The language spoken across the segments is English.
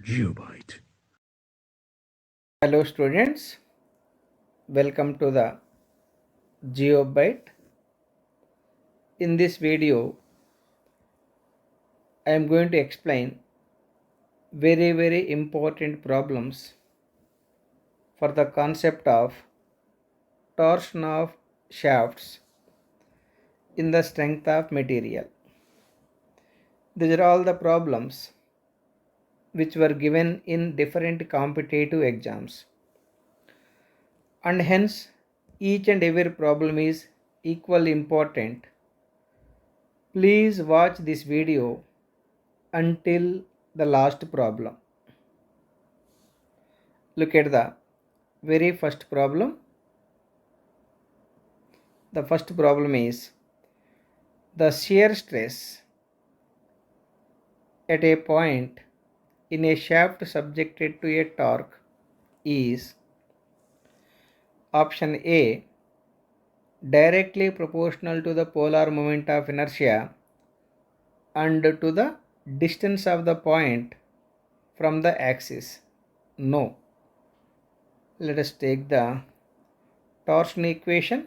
GeoByte. Hello students, welcome to the GeoByte. In this video, I am going to explain very important problems for the concept of torsion of shafts in the strength of material. These are all the problems which were given in different competitive exams, and hence each and every problem is equally important. Please watch this video until the last problem. Look at the very first problem. The first problem is the shear stress at a point in a shaft subjected to a torque is option A directly proportional to the polar moment of inertia and to the distance of the point from the axis. No. Let us take the torsion equation.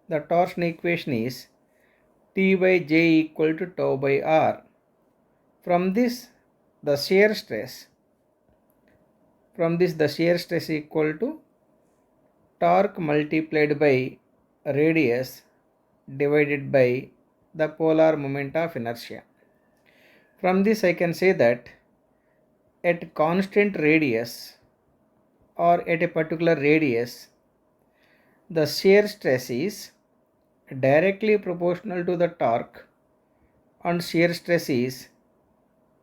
The torsion equation is T by J equal to tau by R. From this the shear stress equal to torque multiplied by radius divided by the polar moment of inertia. From this I can say that at constant radius or at a particular radius, the shear stress is directly proportional to the torque and shear stress is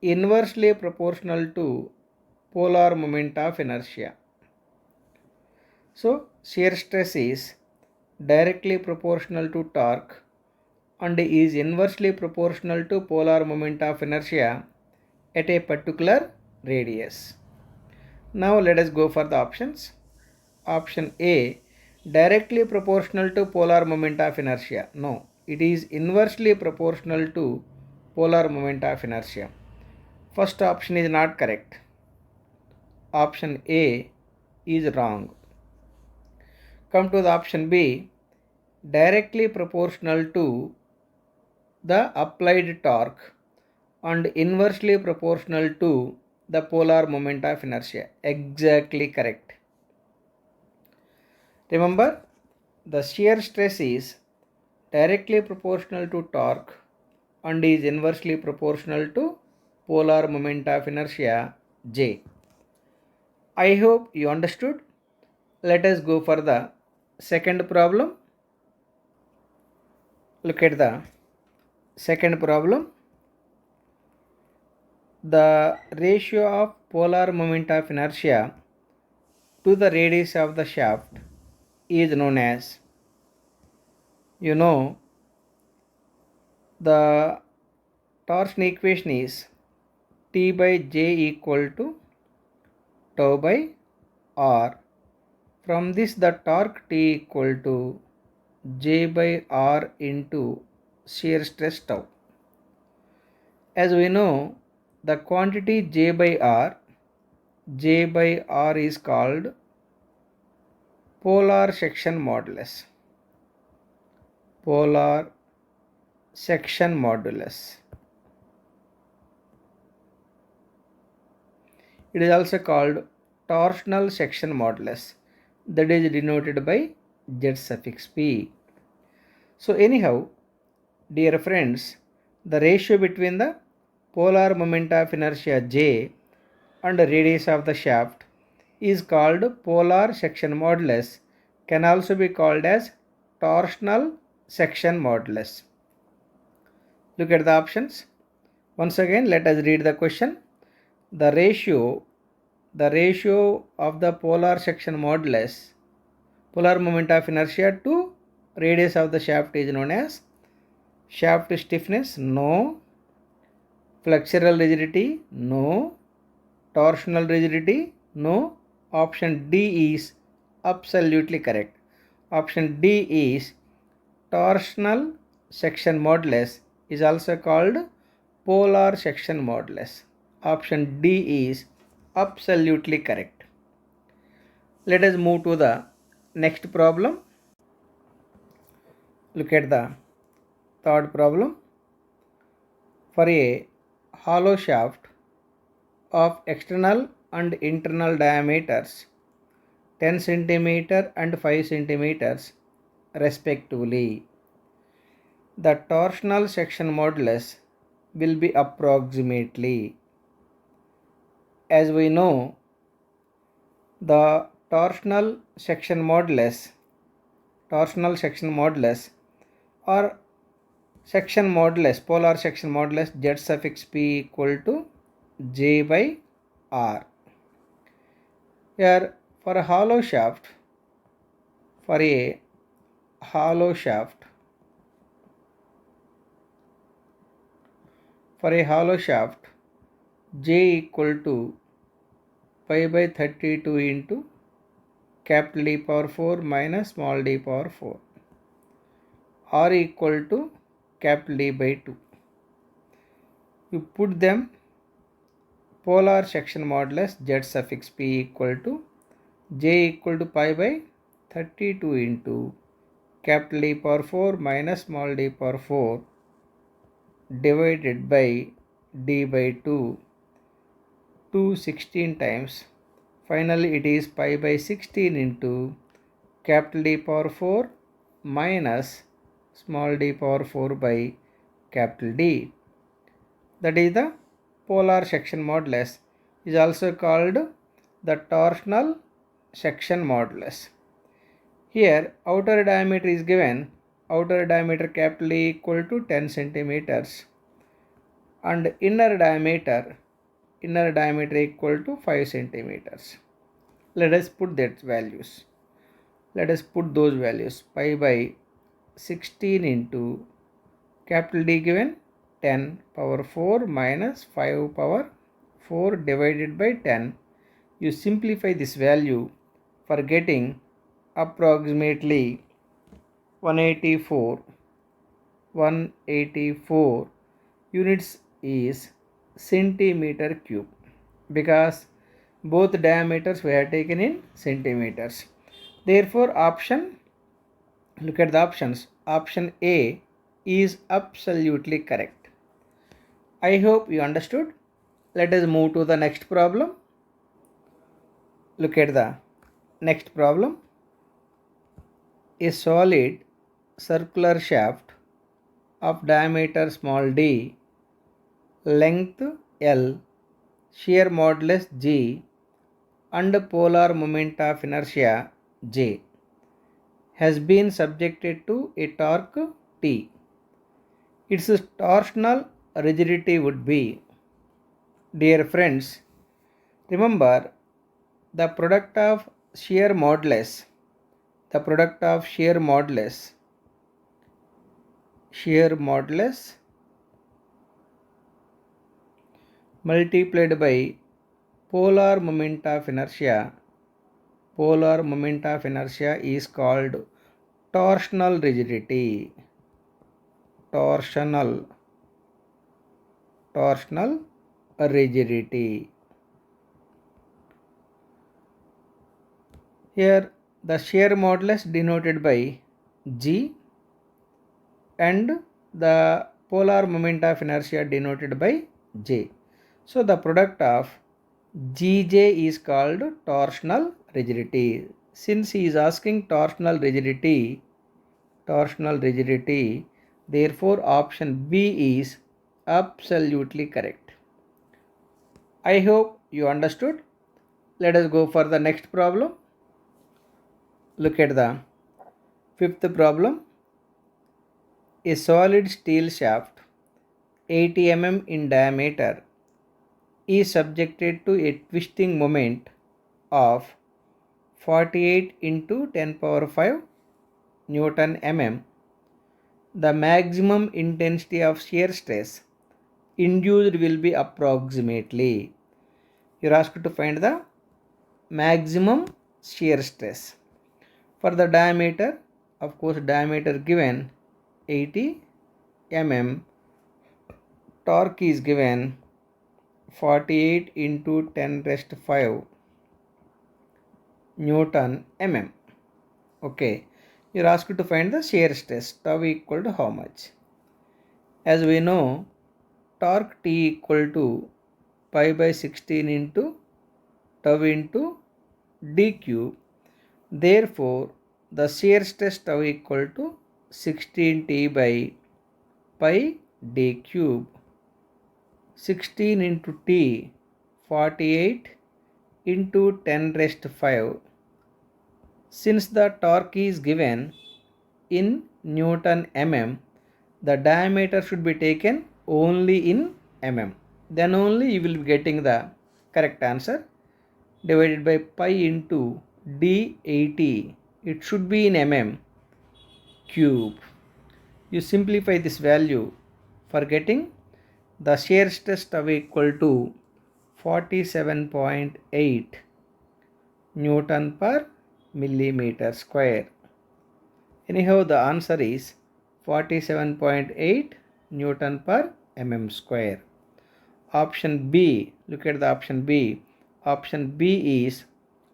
inversely proportional to polar moment of inertia. So shear stress is directly proportional to torque and is inversely proportional to polar moment of inertia at a particular radius. Now let us go for the options. Option A, directly proportional to polar moment of inertia. No, it is inversely proportional to polar moment of inertia. First option is not correct. Option A is wrong. Come to the option B, directly proportional to the applied torque and inversely proportional to the polar moment of inertia. Exactly correct. Remember, the shear stress is directly proportional to torque and is inversely proportional to polar moment of inertia J. I hope you understood. Let us go for the second problem. Look at the second problem. The ratio of polar moment of inertia to the radius of the shaft is known as, the torsion equation is T by J equal to tau by R. From this the torque T equal to J by R into shear stress tau. As we know, the quantity J by R is called polar section modulus. Polar section modulus. It is also called torsional section modulus, that is denoted by Z suffix P. So anyhow, dear friends, the ratio between the polar moment of inertia J and the radius of the shaft is called polar section modulus, can also be called as torsional section modulus. Look at the options. Once again, let us read the question. The ratio of the polar section modulus, polar moment of inertia to radius of the shaft is known as shaft stiffness, no. Flexural rigidity, no. Torsional rigidity, no. Option D is absolutely correct. Option D is torsional section modulus is also called polar section modulus. Option D is absolutely correct. Let us move to the next problem. Look at the third problem. For a hollow shaft of external and internal diameters 10 centimeter and 5 centimeters respectively, the torsional section modulus will be approximately, as we know, the torsional section modulus or section modulus, polar section modulus z suffix p equal to j by r. Here for a hollow shaft, for a hollow shaft, j equal to pi by 32 into capital D power 4 minus small d power 4, r equal to capital D by 2. You put them, polar section modulus z suffix p equal to j equal to pi by 32 into capital D power 4 minus small d power 4 divided by d by 2 16 times. Finally it is pi by 16 into capital D power 4 minus small d power 4 by capital D. That is the polar section modulus, is also called the torsional section modulus. Here outer diameter is given, outer diameter capital D equal to 10 centimeters and inner diameter equal to 5 centimeters. Let us put that values. Let us put those values. Pi by 16 into capital D given 10 power 4 minus 5 power 4 divided by 10. You simplify this value for getting approximately 184 units is centimeter cube, because both diameters we have taken in centimeters. Therefore look at the options. Option A is absolutely correct. I hope you understood. Let us move to the next problem. Look at the next problem. A solid circular shaft of diameter small d, length L, shear modulus G and polar moment of inertia J has been subjected to a torque T. Its torsional rigidity would be, dear friends, remember the product of shear modulus multiplied by polar moment of inertia is called torsional rigidity. Torsional rigidity. Here the shear modulus denoted by G and the polar moment of inertia denoted by J. So the product of Gj is called torsional rigidity. Since he is asking torsional rigidity, therefore option B is absolutely correct. I hope you understood. Let us go for the next problem. Look at the fifth problem. A solid steel shaft 80 mm in diameter is subjected to a twisting moment of 48 into 10 power 5 Newton mm. The maximum intensity of shear stress induced will be approximately. You are asked to find the maximum shear stress. For the diameter, of course, diameter given 80 mm, torque is given 48 into 10 raised to 5 Newton mm. Okay, you're asked to find the shear stress tau equal to how much. As we know, torque T equal to pi by 16 into tau into d cube. Therefore, the shear stress tau equal to 16T by pi d cube. 16 into T, 48 into 10 raised to 5. Since the torque is given in Newton mm, the diameter should be taken only in mm. Then only you will be getting the correct answer. Divided by pi into d80. It should be in mm cube. You simplify this value for getting the shear stress tau equal to 47.8 Newton per millimeter square. Anyhow, the answer is 47.8 Newton per mm square. Option B, look at the option B. Option B is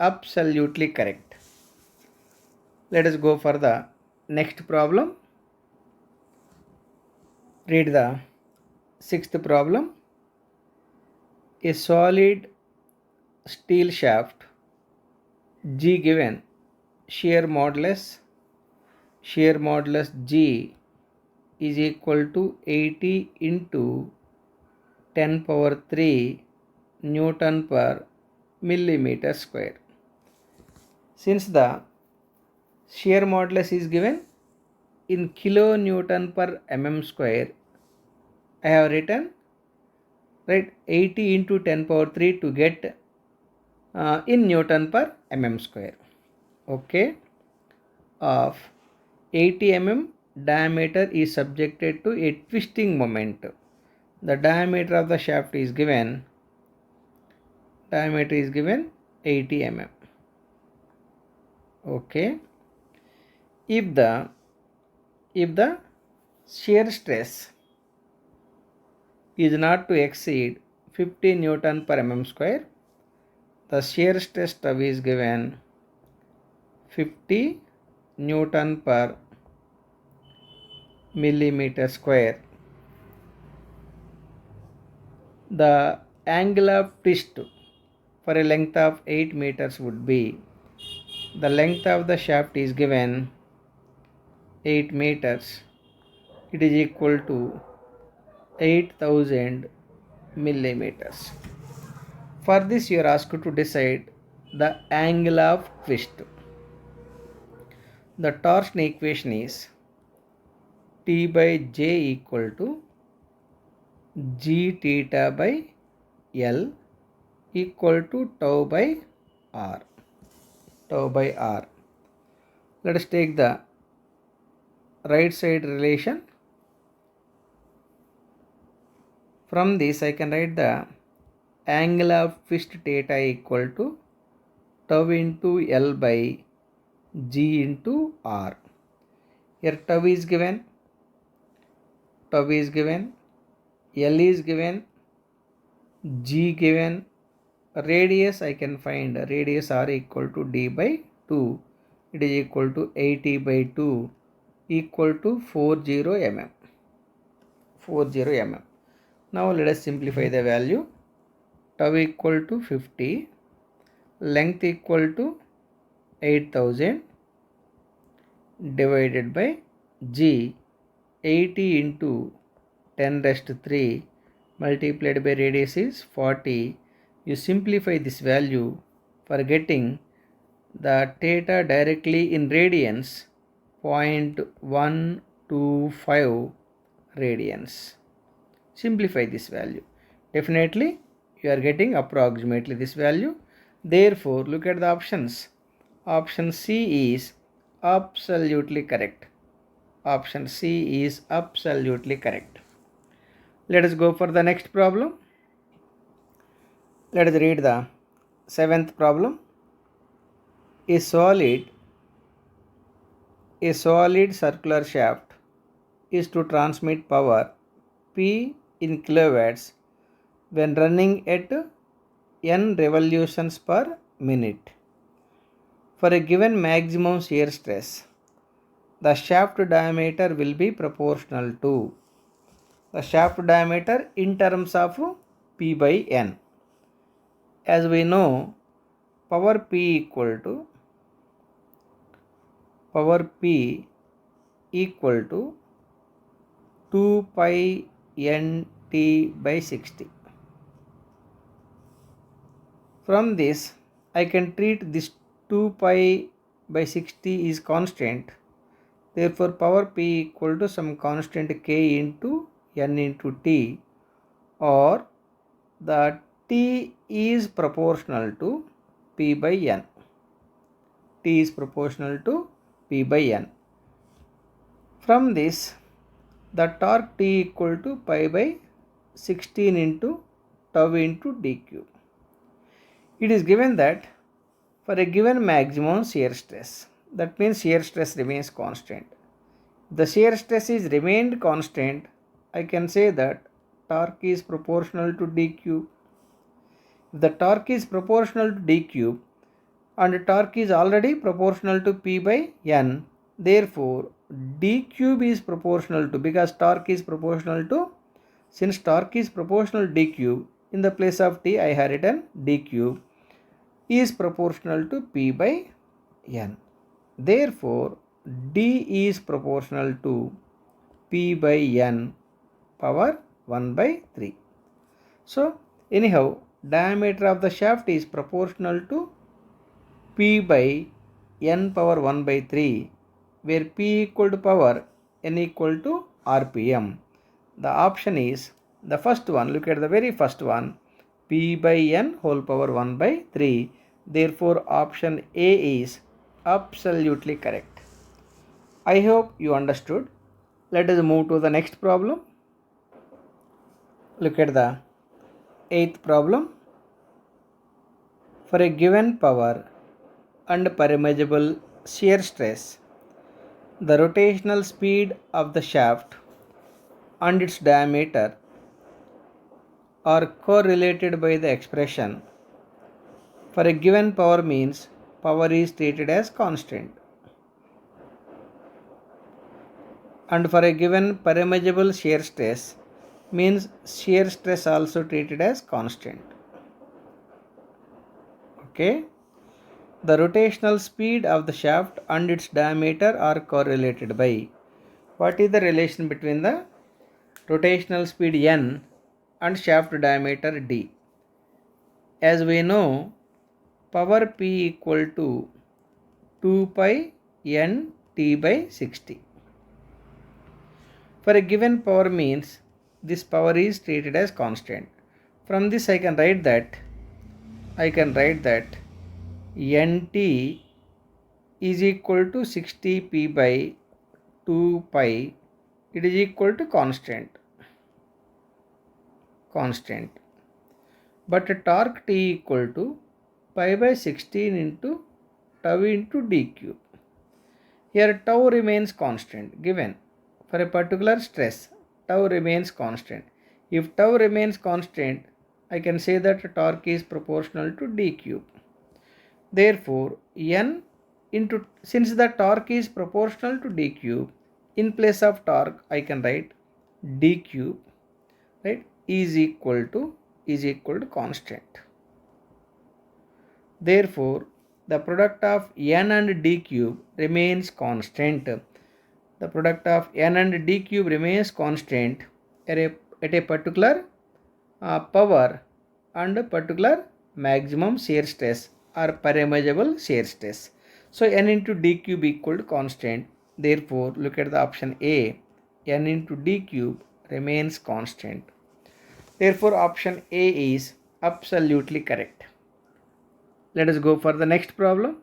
absolutely correct. Let us go for the next problem. Read the sixth problem. A solid steel shaft G given, shear modulus G is equal to 80 into 10 power 3 Newton per millimeter square. Since the shear modulus is given in kilonewton per mm square, I have written 80 into 10 power 3 to get in Newton per mm square. Okay, of 80 mm diameter is subjected to a twisting moment. The diameter of the shaft is given 80 mm. Okay, if the shear stress is not to exceed 50 Newton per mm square, the shear stress tau is given 50 Newton per millimeter square. The angle of twist for a length of 8 meters would be, the length of the shaft is given 8 meters. It is equal to 8000 millimeters. For this you are asked to decide the angle of twist. The torsion equation is T by J equal to G theta by L equal to tau by R. Let us take the right side relation. From this I can write the angle of twist theta equal to tau into L by G into R. Here tau is given, L is given, G given, radius I can find, radius R equal to D by 2. It is equal to 80 by 2 equal to 40 mm. Now let us simplify the value. Tau equal to 50, length equal to 8000 divided by G, 80 into 10 raised to 3 multiplied by radius is 40. You simplify this value for getting the theta directly in radians, 0.125 radians. Simplify this value. Definitely you are getting approximately this value. Therefore, look at the options. Option C is absolutely correct. Option C is absolutely correct. Let us go for the next problem. Let us read the seventh problem. A solid circular shaft is to transmit power P in kilowatts when running at n revolutions per minute. For a given maximum shear stress, the shaft diameter will be proportional to the shaft diameter in terms of P by N. As we know, power P equal to 2 pi nt by 60. From this, I can treat this 2 pi by 60 is constant. Therefore, power P equal to some constant k into n into t, or the t is proportional to P by n. T is proportional to P by n. From this, the torque T equal to pi by 16 into tau into d cube. It is given that for a given maximum shear stress, that means shear stress remains constant. The shear stress is remained constant, I can say that torque is proportional to d cube. If the torque is proportional to d cube and torque is already proportional to P by n, therefore d cube is proportional to, because torque is proportional to, since torque is proportional to d cube, in the place of t I have written d cube is proportional to P by n. Therefore d is proportional to P by n power 1 by 3. So anyhow, diameter of the shaft is proportional to P by n power 1 by 3, where P equal to power n equal to RPM. The option is the first one. Look at the very first one, P by n whole power 1 by 3. Therefore option A is absolutely correct. I hope you understood. Let us move to the next problem. Look at the 8th problem. For a given power and permeable shear stress, the rotational speed of the shaft and its diameter are correlated by the expression for a given power means power is treated as constant, and for a given permeable shear stress means shear stress also treated as constant. Okay, the rotational speed of the shaft and its diameter are correlated by, what is the relation between the rotational speed n and shaft diameter d? As we know, power P equal to 2 pi n t by 60. For a given power means this power is treated as constant. From this I can write that nt is equal to 60 p by 2 pi. It is equal to constant. But torque T equal to pi by 16 into tau into d cube. Here tau remains constant given. For a particular stress, tau remains constant. If tau remains constant, I can say that torque is proportional to d cube. Therefore n into, since the torque is proportional to d cube, in place of torque I can write d cube, right, is equal to constant. Therefore the product of n and d cube remains constant. The product of n and d cube remains constant at a particular power and particular maximum shear stress or permeable shear stress. So n into d cube equal to constant. Therefore look at the option A, n into d cube remains constant. Therefore option A is absolutely correct. Let us go for the next problem.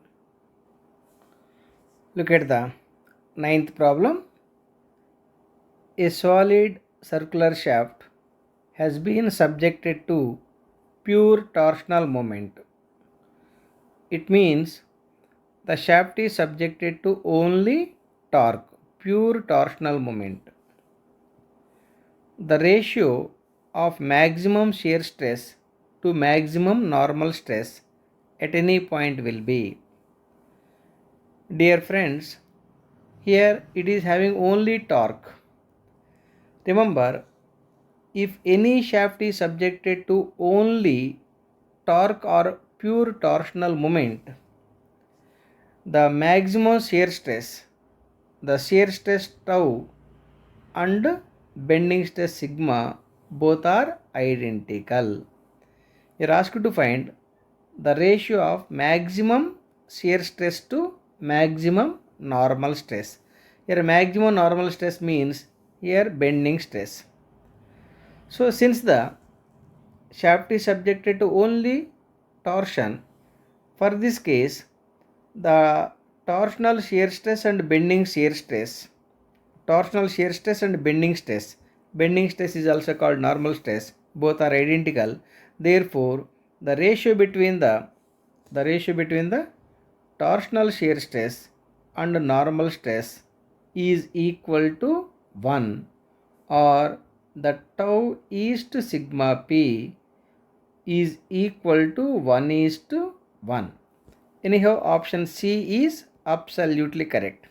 Look at the 9th problem. A solid circular shaft has been subjected to pure torsional moment. It means the shaft is subjected to only torque, pure torsional moment. The ratio of maximum shear stress to maximum normal stress at any point will be? Dear friends, here it is having only torque. Remember, if any shaft is subjected to only torque or pure torsional moment, the maximum shear stress, the shear stress tau and bending stress sigma both are identical. You are asked to find the ratio of maximum shear stress to maximum normal stress. Here maximum normal stress means here bending stress. So since the shaft is subjected to only torsion, for this case the torsional shear stress and bending shear stress, torsional shear stress and bending stress is also called normal stress, both are identical. Therefore the ratio between the torsional shear stress and normal stress is equal to 1, or the tau is to sigma p is equal to 1 is to 1. Anyhow, option C is absolutely correct.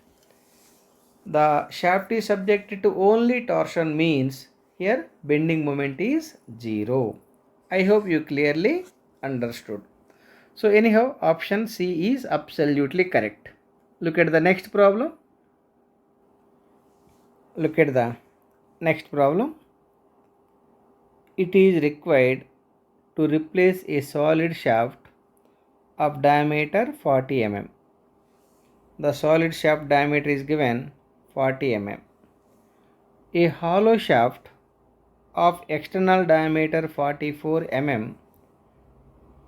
The shaft is subjected to only torsion means here bending moment is 0. I hope you clearly understood. So anyhow, option C is absolutely correct. Look at the next problem. Look at the next problem. It is required to replace a solid shaft of diameter 40 mm. The solid shaft diameter is given 40 mm. A hollow shaft of external diameter 44 mm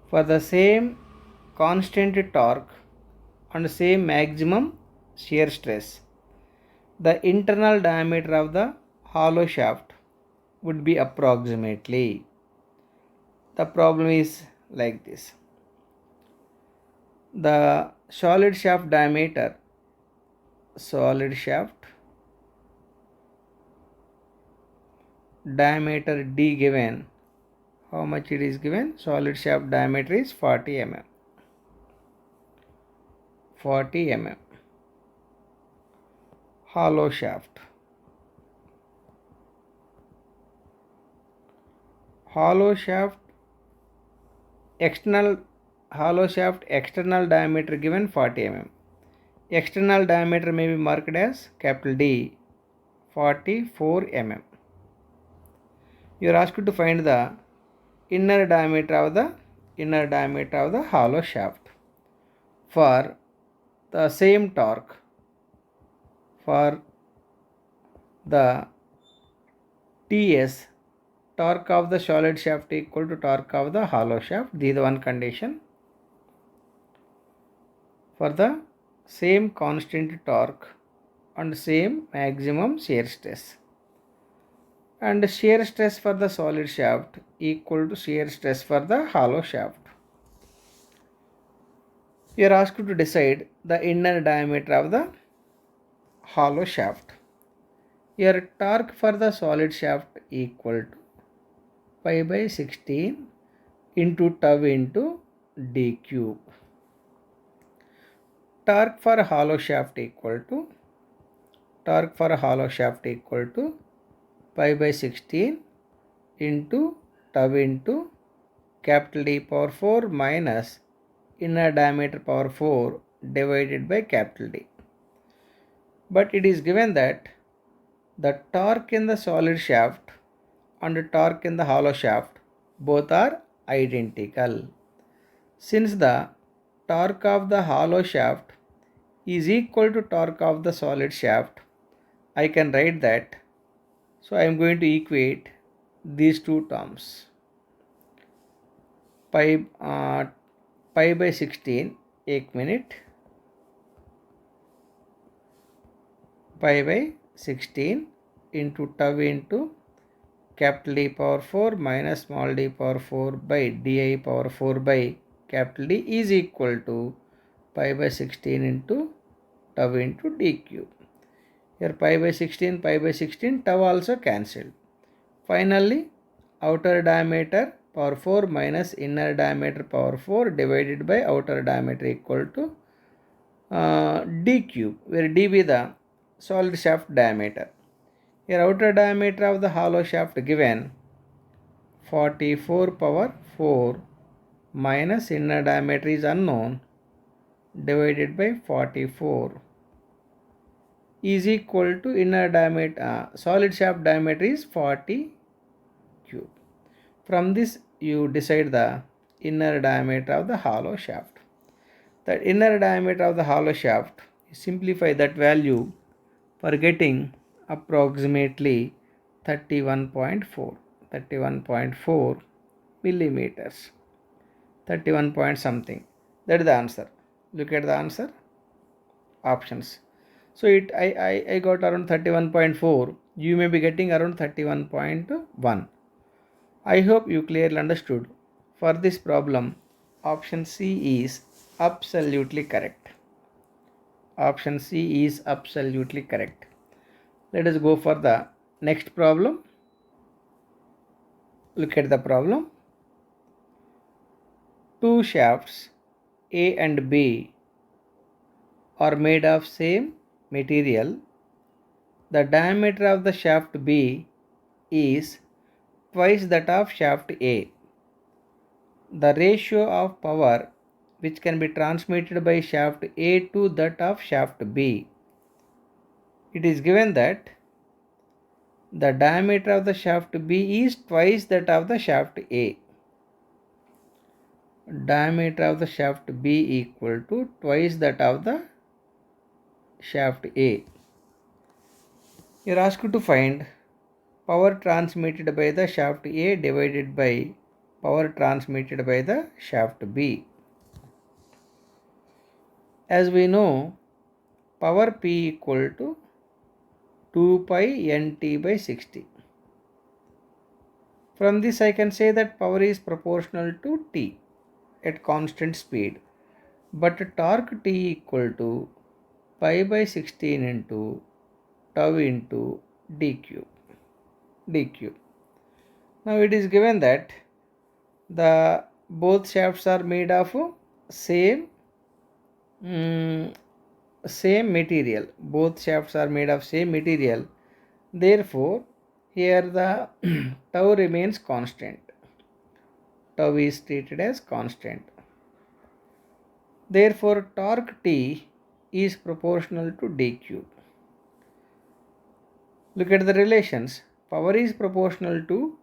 for the same constant torque and same maximum shear stress. The internal diameter of the hollow shaft would be approximately. The problem is like this. The solid shaft diameter D given, how much it is given? Solid shaft diameter is 40 mm. 40 mm. Hollow shaft. External diameter given 40 mm. External diameter may be marked as capital D, 44 mm. You are asked to find the inner diameter of the hollow shaft for the same torque. For the TS, torque of the solid shaft equal to torque of the hollow shaft. This is the one condition. For the same constant torque and same maximum shear stress. And shear stress for the solid shaft equal to shear stress for the hollow shaft. You are asked to decide the inner diameter of the hollow shaft. Here torque for the solid shaft equal to pi by 16 into tau into d cube. Torque for hollow shaft equal to pi by 16 into tau into capital D power 4 minus inner diameter power 4 divided by capital D. But it is given that the torque in the solid shaft and the torque in the hollow shaft both are identical. Since the torque of the hollow shaft is equal to torque of the solid shaft, I can write that. So I am going to equate these two terms. Pi by 16, 1 minute. Pi by 16 into tau into capital D power 4 minus small d power 4 by di power 4 by capital D is equal to pi by 16 into tau into d cube. Here pi by 16, tau also cancelled. Finally, outer diameter power 4 minus inner diameter power 4 divided by outer diameter equal to d cube, where d be the solid shaft diameter. Here outer diameter of the hollow shaft given 44 power 4 minus inner diameter is unknown divided by 44 is equal to inner diameter, solid shaft diameter is 40 cube. From this you decide the inner diameter of the hollow shaft. The inner diameter of the hollow shaft, simplify that value for getting approximately 31.4 millimeters, 31 point something. That is the answer. Look at the answer options. So I got around 31.4. You may be getting around 31.1. I hope you clearly understood. For this problem, option C is absolutely correct. Option C is absolutely correct. Let us go for the next problem. Look at the problem. Two shafts A and B are made of same material. The diameter of the shaft B is twice that of shaft A. The ratio of power which can be transmitted by shaft A to that of shaft B. It is given that the diameter of the shaft B is twice that of the shaft A. Diameter of the shaft B equal to twice that of the shaft A. You are asked to find power transmitted by the shaft A divided by power transmitted by the shaft B. As we know, power P equal to 2 pi nt by 60. From this I can say that power is proportional to T at constant speed, but torque T equal to pi by 16 into tau into d cube. Now it is given that the both shafts are made of same same material. Both shafts are made of same material. Therefore, here the tau remains constant. Tau is treated as constant. Therefore, torque T is proportional to d cube. Look at the relations. Power is proportional to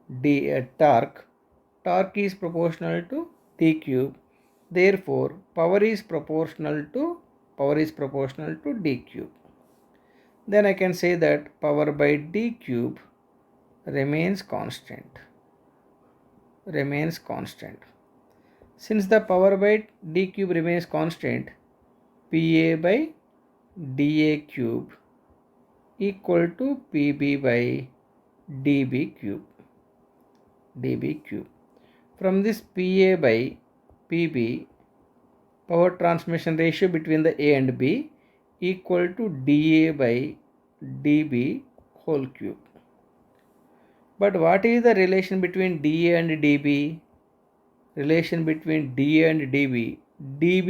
torque. Torque is proportional to d cube. Therefore, power is proportional to d cube. Then I can say that power by d cube remains constant. Since the power by d cube remains constant, Pa by dA cube equal to Pb by dB cube. From this Pa by Pb, power transmission ratio between the A and B equal to dA by dB whole cube. But what is the relation between dA and dB? Relation between dA and dB. dB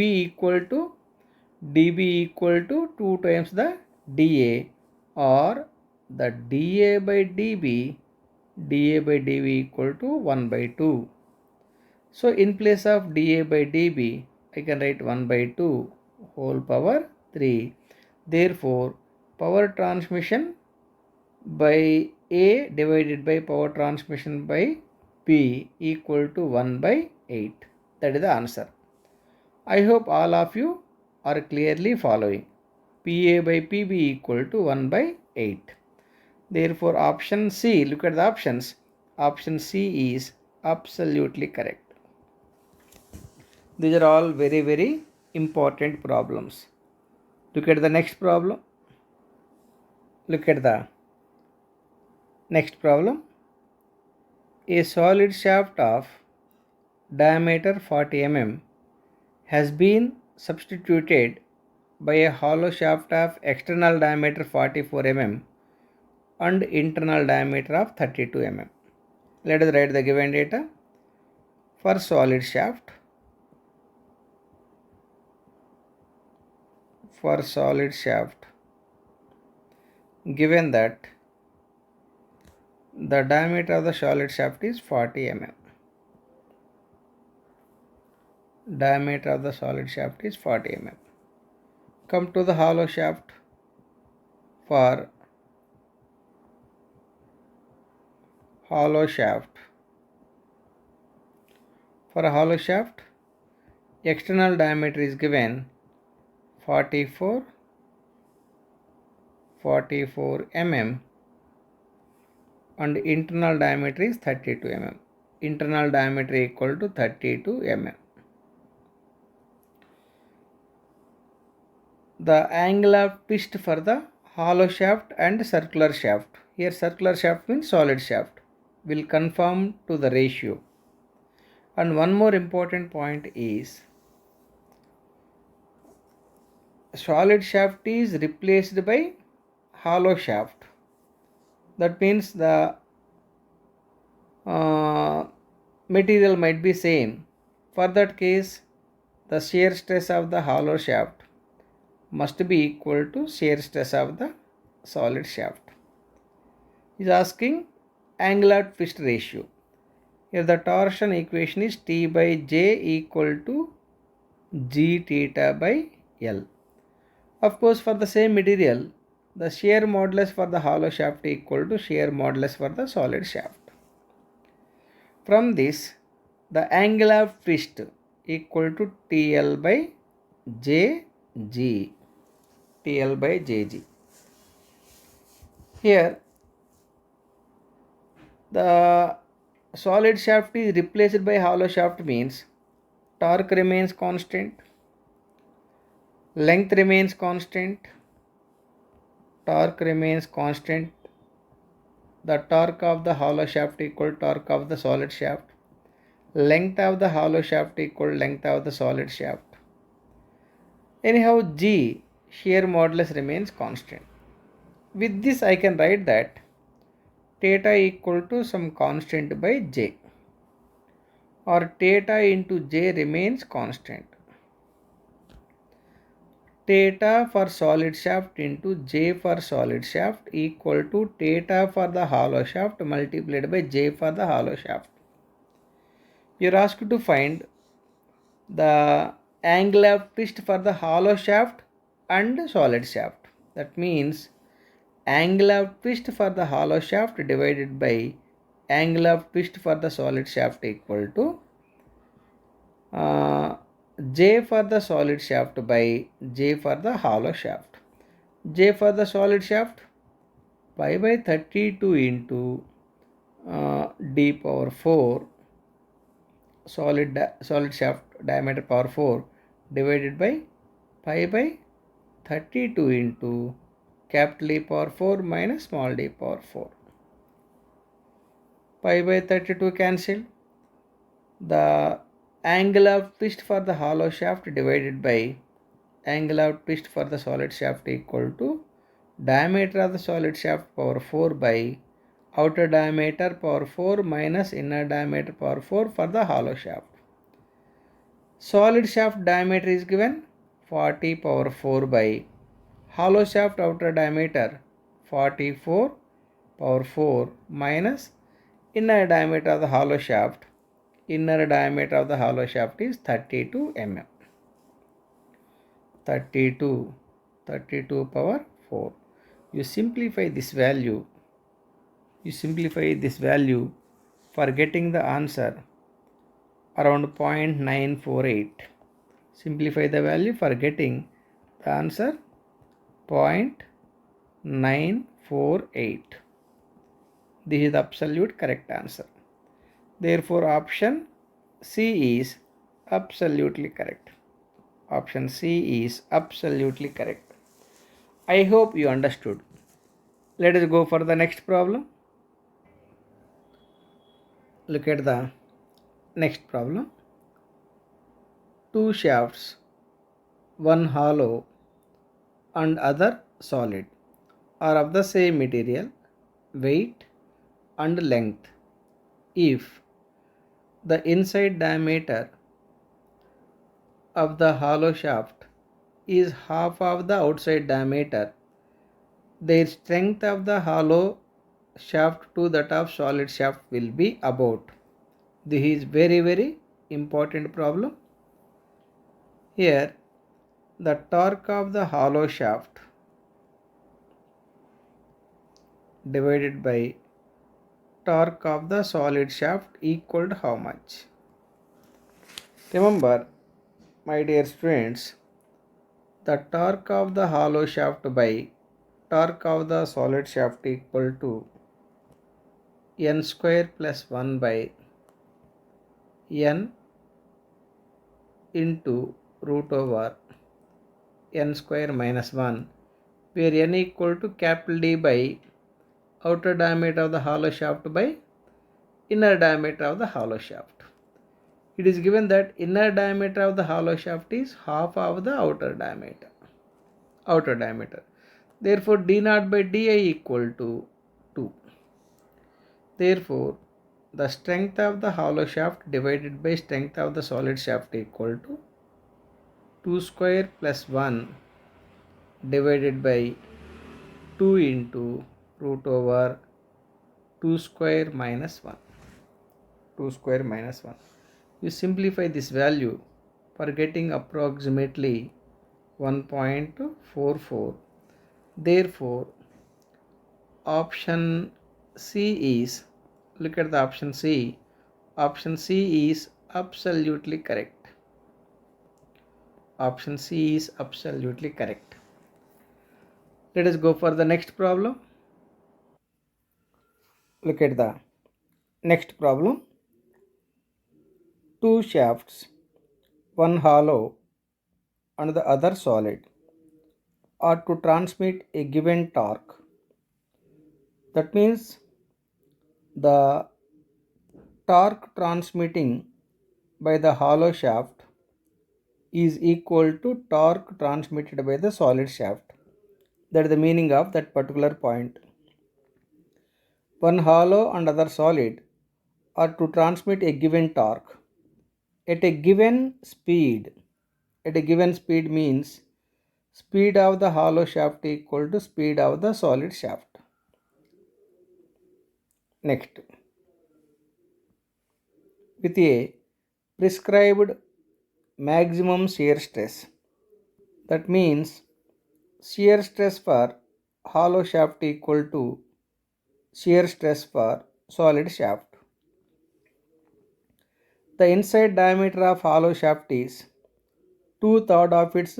equal to 2 times the dA, or the dA by dB equal to 1 by 2. So in place of dA by dB, I can write 1 by 2 whole power 3. Therefore, power transmission by A divided by power transmission by B equal to 1 by 8. That is the answer. I hope all of you are clearly following. Pa by Pb equal to 1 by 8. Therefore, option C, look at the options. Option C is absolutely correct. These are all very, very important problems. Look at the next problem. Look at the next problem. A solid shaft of diameter 40 mm has been substituted by a hollow shaft of external diameter 44 mm and internal diameter of 32 mm. Let us write the given data. For solid shaft, given that the diameter of the solid shaft is 40 mm. Diameter of the solid shaft is 40 mm. Come to the hollow shaft. For hollow shaft, external diameter is given 44 mm and internal diameter is 32 mm. Internal diameter equal to 32 mm. The angle of twist for the hollow shaft and circular shaft. Here circular shaft means solid shaft. Will conform to the ratio. And one more important point is solid shaft is replaced by hollow shaft. That means the material might be same. For that case, the shear stress of the hollow shaft must be equal to shear stress of the solid shaft. Is asking angular twist ratio. Here the torsion equation is T by J equal to G theta by L. Of course, for the same material, the shear modulus for the hollow shaft equal to shear modulus for the solid shaft. From this, the angle of twist equal to TL by JG. TL by JG. Here, the solid shaft is replaced by hollow shaft means torque remains constant, length remains constant, torque remains constant. The torque of the hollow shaft equal torque of the solid shaft. Length of the hollow shaft equal length of the solid shaft. Anyhow, G shear modulus remains constant. With this I can write that theta equal to some constant by J, or theta into J remains constant. Theta for solid shaft into J for solid shaft equal to theta for the hollow shaft multiplied by J for the hollow shaft. You are asked to find the angle of twist for the hollow shaft and solid shaft. That means angle of twist for the hollow shaft divided by angle of twist for the solid shaft equal to J for the solid shaft by J for the hollow shaft. J for the solid shaft, pi by 32 into d power 4 solid shaft diameter power 4 divided by pi by 32 into capital E power 4 minus small d power 4. Pi by 32 cancelled. The angle of twist for the hollow shaft divided by angle of twist for the solid shaft equal to diameter of the solid shaft power 4 by outer diameter power 4 minus inner diameter power 4 for the hollow shaft. Solid shaft diameter is given 40 power 4 by hollow shaft outer diameter 44 power 4 minus inner diameter of the hollow shaft. Inner diameter of the hollow shaft is 32 mm. 32 power 4. You simplify this value for getting the answer around 0.948. Simplify the value for getting the answer 0.948. This is the absolute correct answer. Therefore, option C is absolutely correct. Option C is absolutely correct. I hope you understood. Let us go for the next problem. Look at the next problem. Two shafts, one hollow and other solid, are of the same material, weight and length. if the inside diameter of the hollow shaft is half of the outside diameter, their strength of the hollow shaft to that of solid shaft will be about. This is very important problem. Here the torque of the hollow shaft divided by torque of the solid shaft equal to how much? Remember, my dear students, the torque of the hollow shaft by torque of the solid shaft equal to n square plus 1 by n into root over n square minus 1, where n equal to capital D by outer diameter of the hollow shaft by inner diameter of the hollow shaft. It is given that inner diameter of the hollow shaft is half of the outer diameter. Therefore, d naught by di equal to 2. Therefore, the strength of the hollow shaft divided by strength of the solid shaft equal to 2 square plus 1 divided by 2 into root over 2 square minus 1. 2 square minus 1. You simplify this value for getting approximately 1.44. Therefore, option C is, look at the option C. Option C is absolutely correct. Option C is absolutely correct. Let us go for the next problem. Look at the next problem. Two shafts, one hollow and the other solid, are to transmit a given torque. That means the torque transmitting by the hollow shaft is equal to torque transmitted by the solid shaft. That is the meaning of that particular point. One hollow and other solid are to transmit a given torque at a given speed. At a given speed means speed of the hollow shaft equal to speed of the solid shaft. Next, with a prescribed maximum shear stress, that means shear stress for hollow shaft equal to shear stress for solid shaft. The inside diameter of hollow shaft is 2/3 of its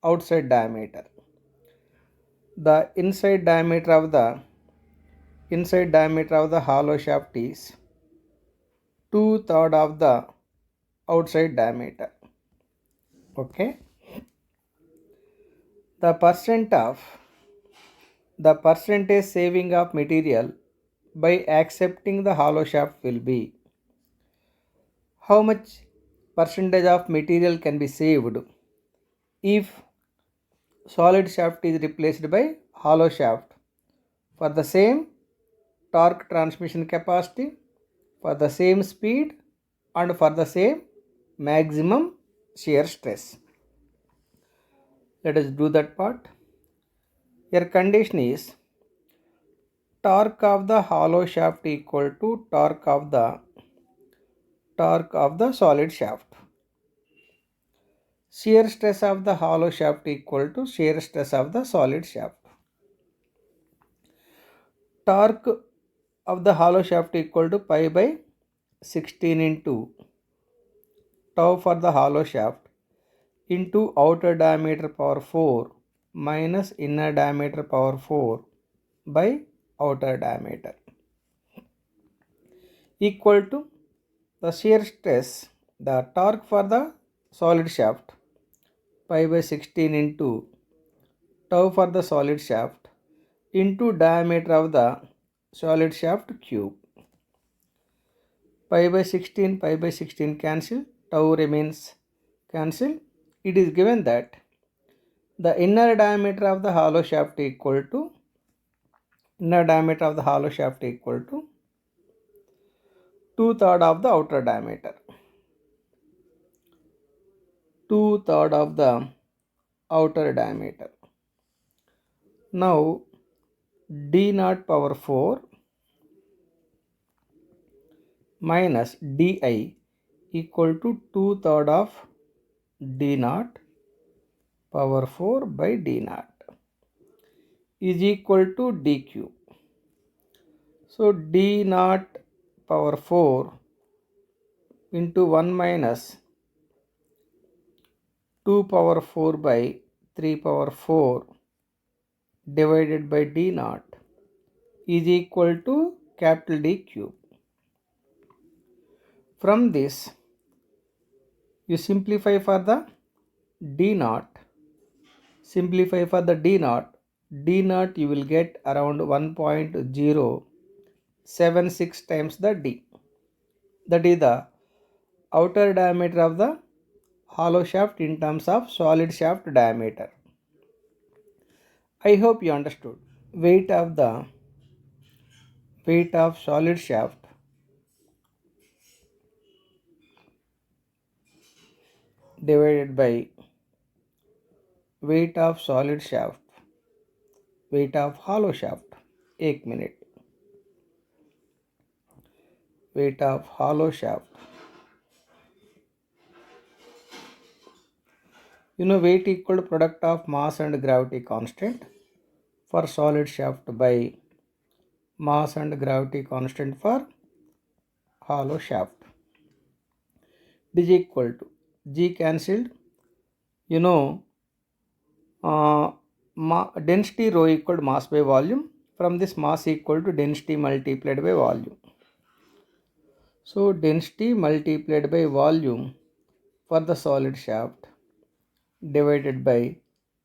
outside diameter. The inside diameter of the hollow shaft is 2/3 of the outside diameter. Okay. The percentage saving of material by accepting the hollow shaft will be, how much percentage of material can be saved if solid shaft is replaced by hollow shaft for the same torque transmission capacity, for the same speed and for the same maximum shear stress. Let us do that part. Your condition is torque of the hollow shaft equal to torque of the solid shaft. Shear stress of the hollow shaft equal to shear stress of the solid shaft. Torque of the hollow shaft equal to pi by 16 into tau for the hollow shaft into outer diameter power 4 minus inner diameter power 4 by outer diameter equal to the shear stress, the torque for the solid shaft, pi by 16 into tau for the solid shaft into diameter of the solid shaft cube. Pi by 16 cancel, tau remains cancel. It is given that the inner diameter of the hollow shaft equal to 2 2/3 of the outer diameter. 2/3 of the outer diameter. Now d naught power 4 minus di equal to 2/3 of d naught power 4 by d naught is equal to dq. So d naught power 4 into 1 minus 2 power 4 by 3 power 4 divided by d naught is equal to capital D cube. From this, you simplify for the d naught. Simplify for the d naught. D naught you will get around 1.076 times the d. That is the outer diameter of the hollow shaft in terms of solid shaft diameter. I hope you understood. Weight of solid shaft divided by weight of solid shaft, weight of hollow shaft. 1 minute. Weight of hollow shaft. Weight equal to product of mass and gravity constant for solid shaft by mass and gravity constant for hollow shaft. It is equal to G cancelled. Density rho equal to mass by volume. From this, mass equal to density multiplied by volume. So density multiplied by volume for the solid shaft divided by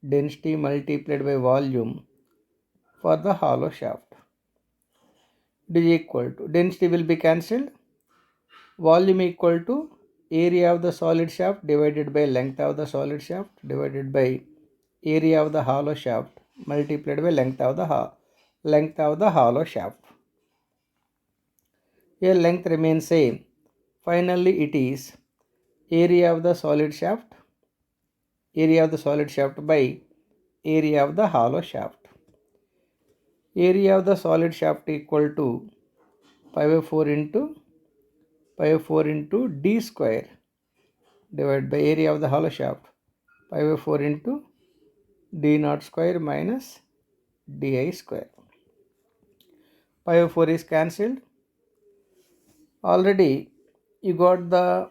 density multiplied by volume for the hollow shaft. It is equal to, density will be cancelled, volume equal to area of the solid shaft divided by length of the solid shaft divided by area of the hollow shaft multiplied by length of the hollow shaft. Here length remains same. Finally it is area of the solid shaft by area of the hollow shaft. Area of the solid shaft equal to pi by 4 into d square divided by area of the hollow shaft pi by 4 into d naught square minus di square. Pi by 4 is cancelled. Already you got the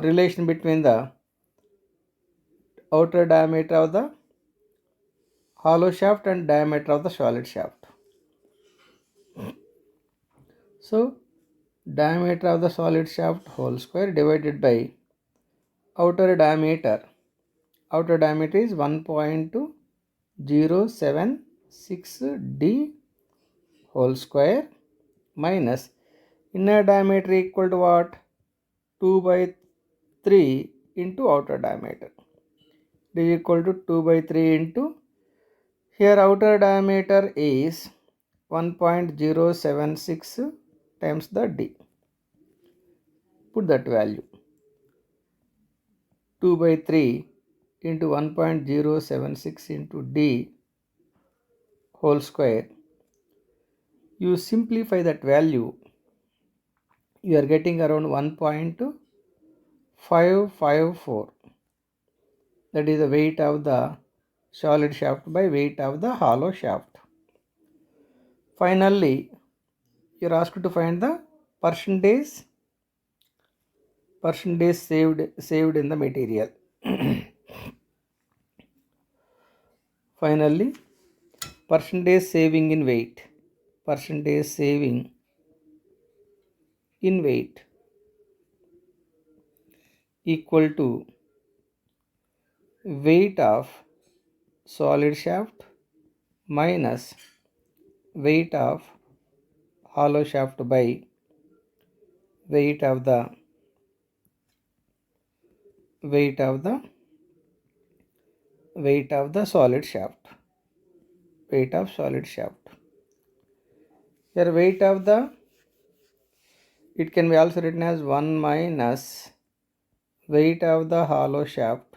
relation between the outer diameter of the hollow shaft and diameter of the solid shaft. So diameter of the solid shaft whole square divided by outer diameter is 1.076 d whole square minus inner diameter equal to what? 2 by 3 into outer diameter. It is equal to 2 by 3 into, here outer diameter is 1.076 times the d. Put that value. 2 by 3 into 1.076 into d whole square. You simplify that value, you are getting around 1.554. That is the weight of the solid shaft by weight of the hollow shaft. Finally, you are asked to find the percentage saved in the material. Finally, percentage saving in weight. Percentage saving in weight equal to weight of solid shaft minus weight of hollow shaft by weight of the solid shaft. Weight of solid shaft. Here weight of the It can be also written as 1 minus weight of the hollow shaft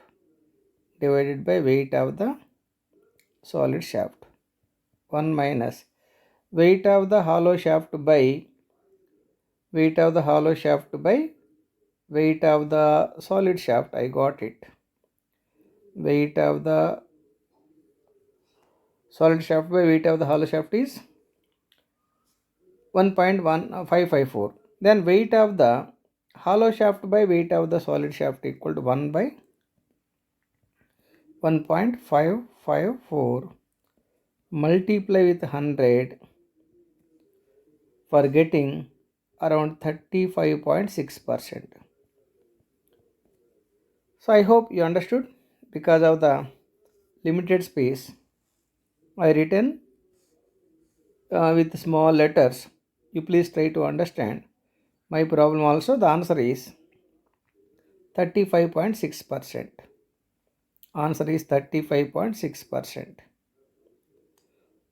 divided by weight of the solid shaft. 1 minus weight of the hollow shaft by weight of the hollow shaft by weight of the solid shaft. I got it. Weight of the solid shaft by weight of the hollow shaft is 1.1554. Then weight of the hollow shaft by weight of the solid shaft equal to 1 by 1.554 multiply with 100 for getting around 35.6%. So I hope you understood. Because of the limited space, I written with small letters. You please try to understand my problem also. The answer is 35.6%. Answer is 35.6%.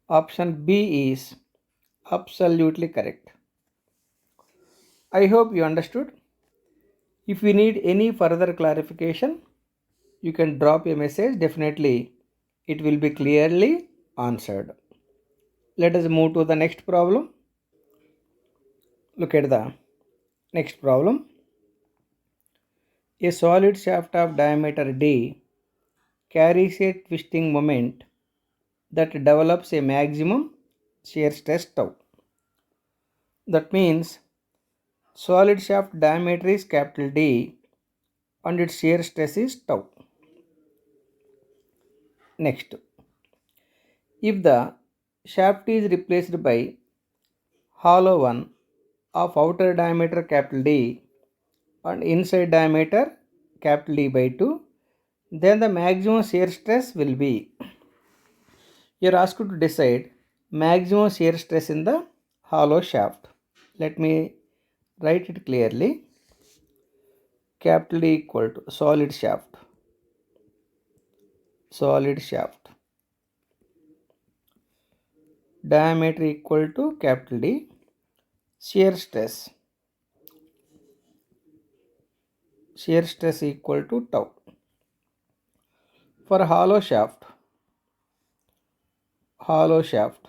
Option B is absolutely correct. I hope you understood. If you need any further clarification, you can drop a message. Definitely, it will be clearly answered. Let us move to the next problem. Look at the next problem. A solid shaft of diameter d carries a twisting moment that develops a maximum shear stress tau. That means solid shaft diameter is capital D and its shear stress is tau. Next, if the shaft is replaced by hollow one of outer diameter capital D and inside diameter capital D by 2, then the maximum shear stress will be. You are asked to decide maximum shear stress in the hollow shaft. Let me write it clearly. Capital D equal to solid shaft. Solid shaft. Diameter equal to capital D. Shear stress. Shear stress equal to tau. For hollow shaft. Hollow shaft.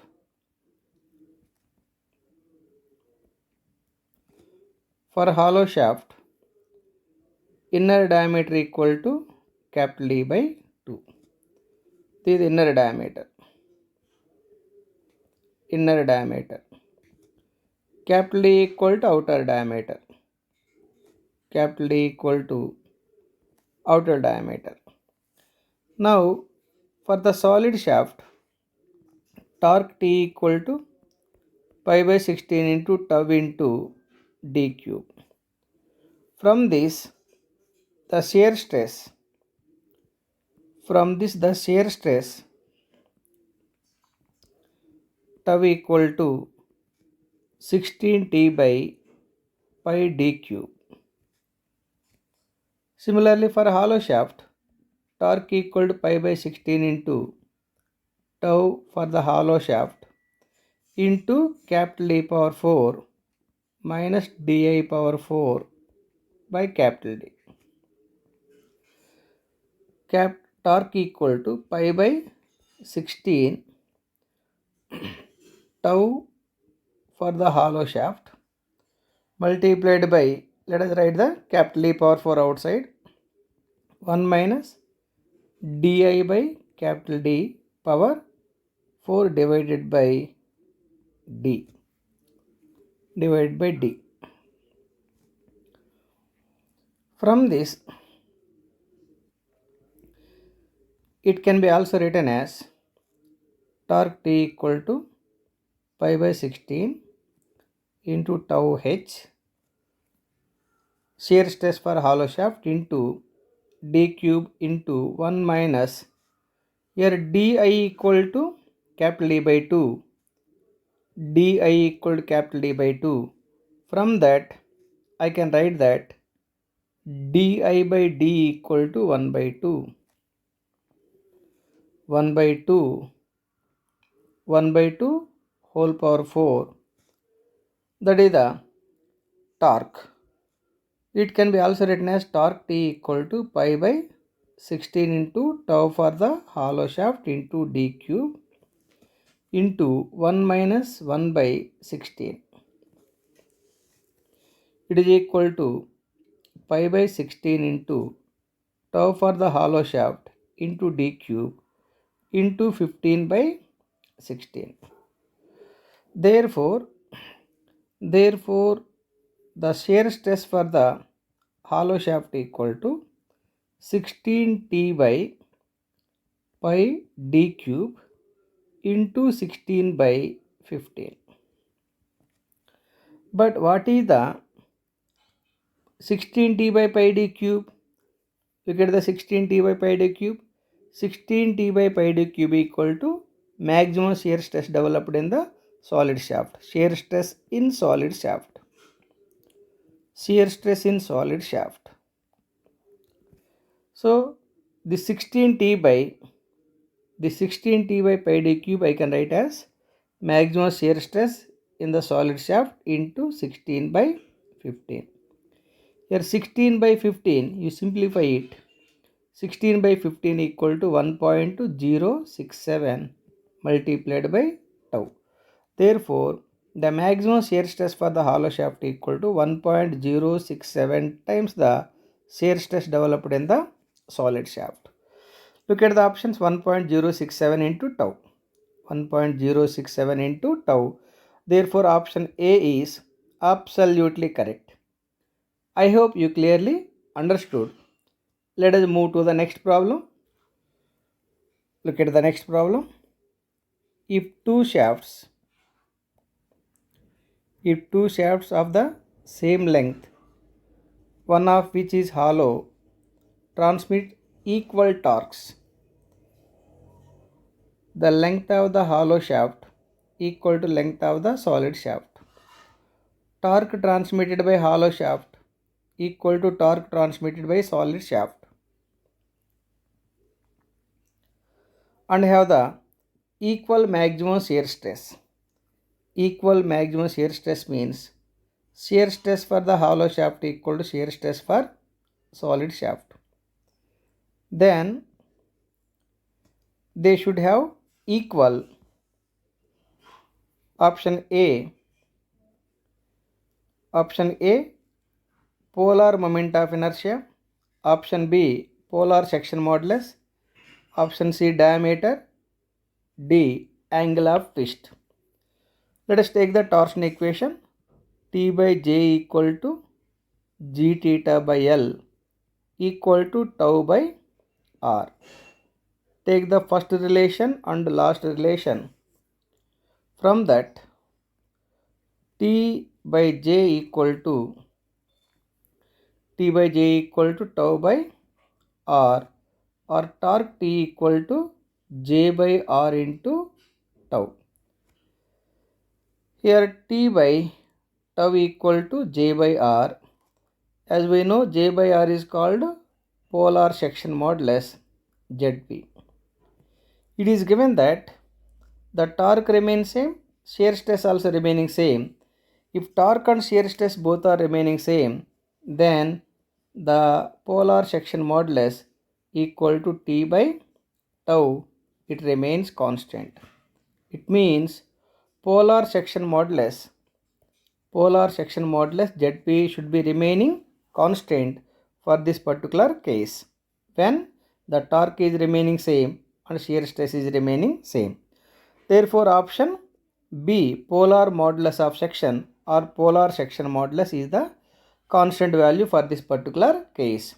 For hollow shaft, inner diameter equal to capital D by 2. This is inner diameter. Inner diameter. Capital D equal to outer diameter. Capital D equal to outer diameter. Now, for the solid shaft, torque T equal to pi by 16 into tau into d cube. From this, the shear stress. From this, the shear stress tau equal to 16t by pi d cube. Similarly, for hollow shaft, torque equal to pi by 16 into tau for the hollow shaft into capital D power 4 minus di power 4 by capital D. Torque equal to pi by 16 tau for the hollow shaft multiplied by, let us write the capital D power 4 outside, 1 minus di by capital D power 4 divided by d. Divided by d. From this, it can be also written as torque T equal to pi by 16 into tau h, shear stress for hollow shaft into d cube into 1 minus, here di equal to capital D by 2, di equal to capital D by 2. From that, I can write that di by d equal to 1 by 2. 1 by 2, 1 by 2 whole power 4. That is the torque. It can be also written as torque T equal to pi by 16 into tau for the hollow shaft into d cube into 1 minus 1 by 16. It is equal to pi by 16 into tau for the hollow shaft into d cube into 15 by 16. Therefore, the shear stress for the hollow shaft equal to 16T by pi d cube into 16 by 15. But what is the 16T by pi d cube? You get the 16T by pi d cube. 16T by pi d cube equal to maximum shear stress developed in the solid shaft. Shear stress in solid shaft. Shear stress in solid shaft. So the 16T by pi d cube I can write as maximum shear stress in the solid shaft into 16 by 15. Here 16 by 15, you simplify it. 16 by 15 equal to 1.067 multiplied by tau. Therefore, the maximum shear stress for the hollow shaft equal to 1.067 times the shear stress developed in the solid shaft. Look at the options. 1.067 into tau. 1.067 into tau. Therefore, option A is absolutely correct. I hope you clearly understood. Let us move to the next problem. Look at the next problem. If two shafts of the same length, one of which is hollow, transmit equal torques, the length of the hollow shaft equal to length of the solid shaft. Torque transmitted by hollow shaft equal to torque transmitted by solid shaft. And have the equal maximum shear stress. Equal maximum shear stress means shear stress for the hollow shaft equal to shear stress for solid shaft. Then they should have equal. Option A polar moment of inertia. Option B polar section modulus. Option C diameter. D angle of twist. Let us take the torsion equation. T by J equal to G theta by L equal to tau by R. Take the first relation and last relation. From that, T by J equal to tau by R, or torque T equal to J by R into tau. Here T by tau equal to J by R. As we know, J by R is called polar section modulus ZP. It is given that the torque remains same, shear stress also remaining same. If torque and shear stress both are remaining same, then the polar section modulus equal to T by tau, it remains constant. It means polar section modulus ZP should be remaining constant for this particular case when the torque is remaining same and shear stress is remaining same. Therefore, option B polar modulus of section or polar section modulus is the constant value for this particular case.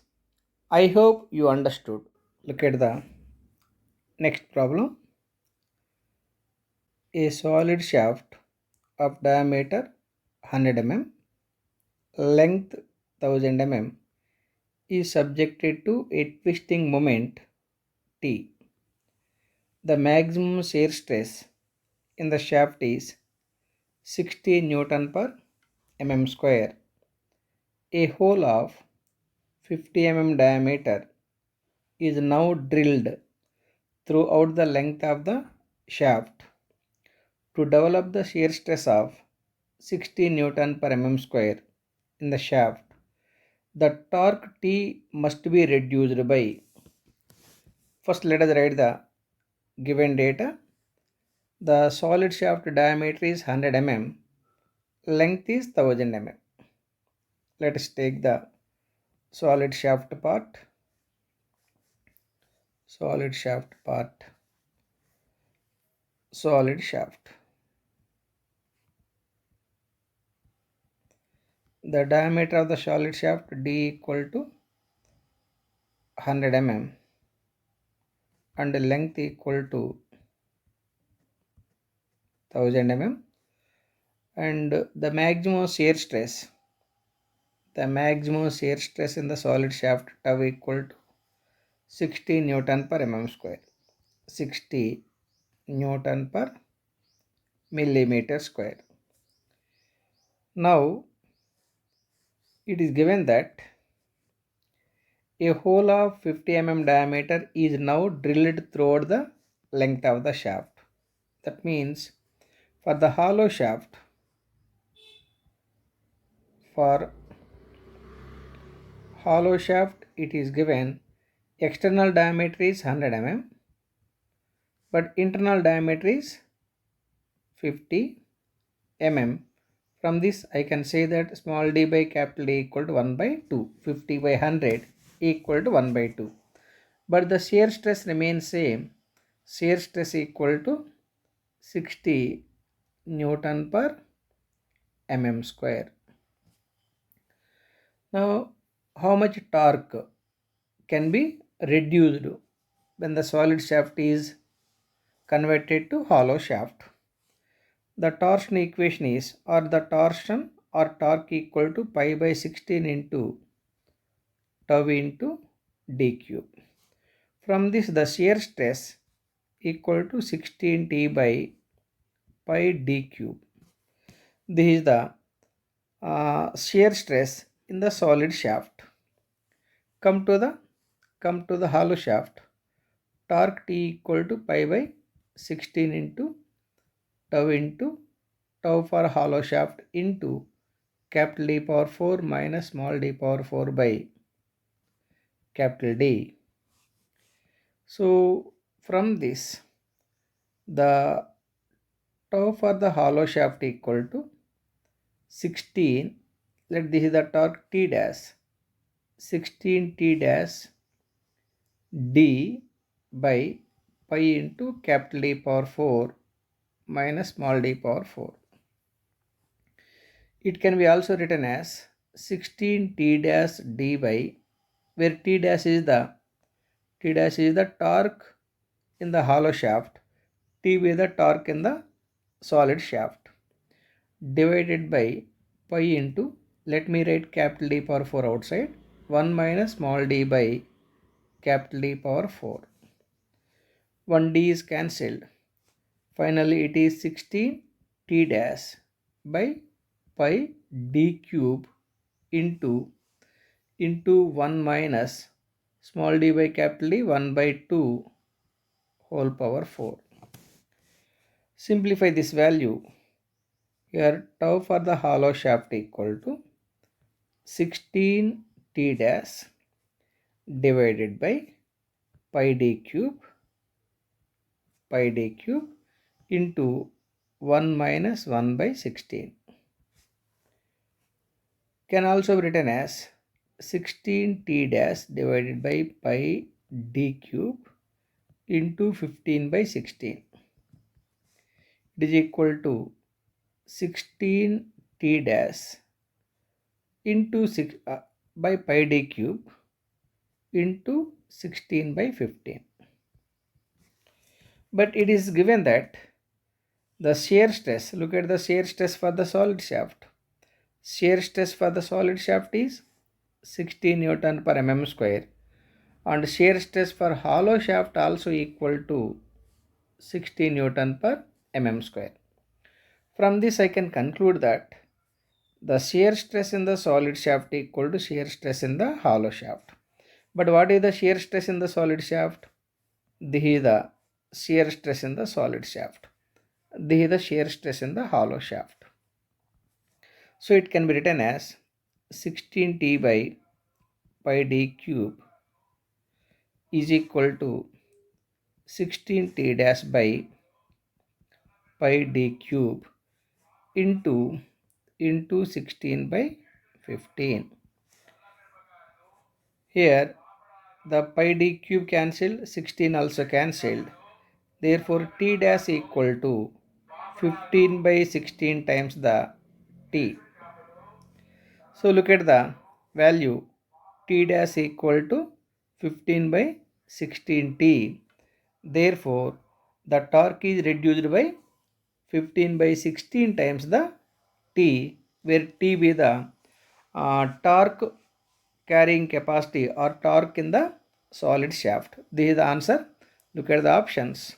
I hope you understood. Look at the next problem. A solid shaft of diameter 100 mm, length 1000 mm is subjected to a twisting moment T. The maximum shear stress in the shaft is 60 Newton per mm square. A hole of 50 mm diameter is now drilled throughout the length of the shaft to develop the shear stress of 60 Newton per mm square in the shaft, the torque T must be reduced by, first let us write the given data. The solid shaft diameter is 100 mm, length is 1000 mm. Let us take the solid shaft part. Solid shaft part. Solid shaft. The diameter of the solid shaft D equal to 100 mm and the length equal to 1000 mm, and the maximum shear stress in the solid shaft tau equal to 60 Newton per mm square. 60 Newton per millimeter square. Now it is given that a hole of 50 mm diameter is now drilled throughout the length of the shaft. That means for the hollow shaft, it is given external diameter is 100 mm but internal diameter is 50 mm. From this I can say that small d by capital D equal to 1 by 2. 50 by 100 equal to 1 by 2. But the shear stress remains same. Shear stress equal to 60 Newton per mm square. Now how much torque can be reduced when the solid shaft is converted to hollow shaft? The torsion equation is, or the torsion or torque equal to pi by 16 into tau into d cube. From this the shear stress equal to 16t by pi d cube. This is the shear stress in the solid shaft. Come to the hollow shaft. Torque T equal to pi by 16 into tau for hollow shaft into capital D power 4 minus small d power 4 by capital D. So from this the tau for the hollow shaft equal to 16. Let this is the torque T dash, 16 T dash D by pi into capital D power 4 minus small d power 4. It can be also written as 16 T dash D by, where T dash is the torque in the hollow shaft, T be the torque in the solid shaft, divided by pi into, let me write capital D power 4 outside, 1 minus small d by capital D power 4. 1 d is cancelled. Finally it is 16 T dash by pi d cube into 1 minus small d by capital D 1 by 2 whole power 4. Simplify this value. Here tau for the hollow shaft equal to 16 T dash divided by pi d cube into 1 minus 1 by 16. Can also be written as 16 T dash divided by pi d cube into 15 by 16. It is equal to 16 T dash into 6 by pi d cube into 16 by 15. But it is given that the shear stress, look at the shear stress for the solid shaft. Shear stress for the solid shaft is 60 Newton per mm square, and shear stress for hollow shaft also equal to 60 Newton per mm square. From this I can conclude that the shear stress in the solid shaft equal to shear stress in the hollow shaft. But what is the shear stress in the solid shaft? This is the shear stress in the solid shaft. This is the shear stress in the hollow shaft. So it can be written as 16t by pi d cube is equal to 16t dash by pi d cube into 16 by 15. Here the pi d cube cancelled, 16 also cancelled. Therefore t dash equal to 15 by 16 times the t. So look at the value, t dash equal to 15 by 16t. Therefore the torque is reduced by 15 by 16 times the t, where t be the torque carrying capacity or torque in the solid shaft. This is the answer. Look at the options.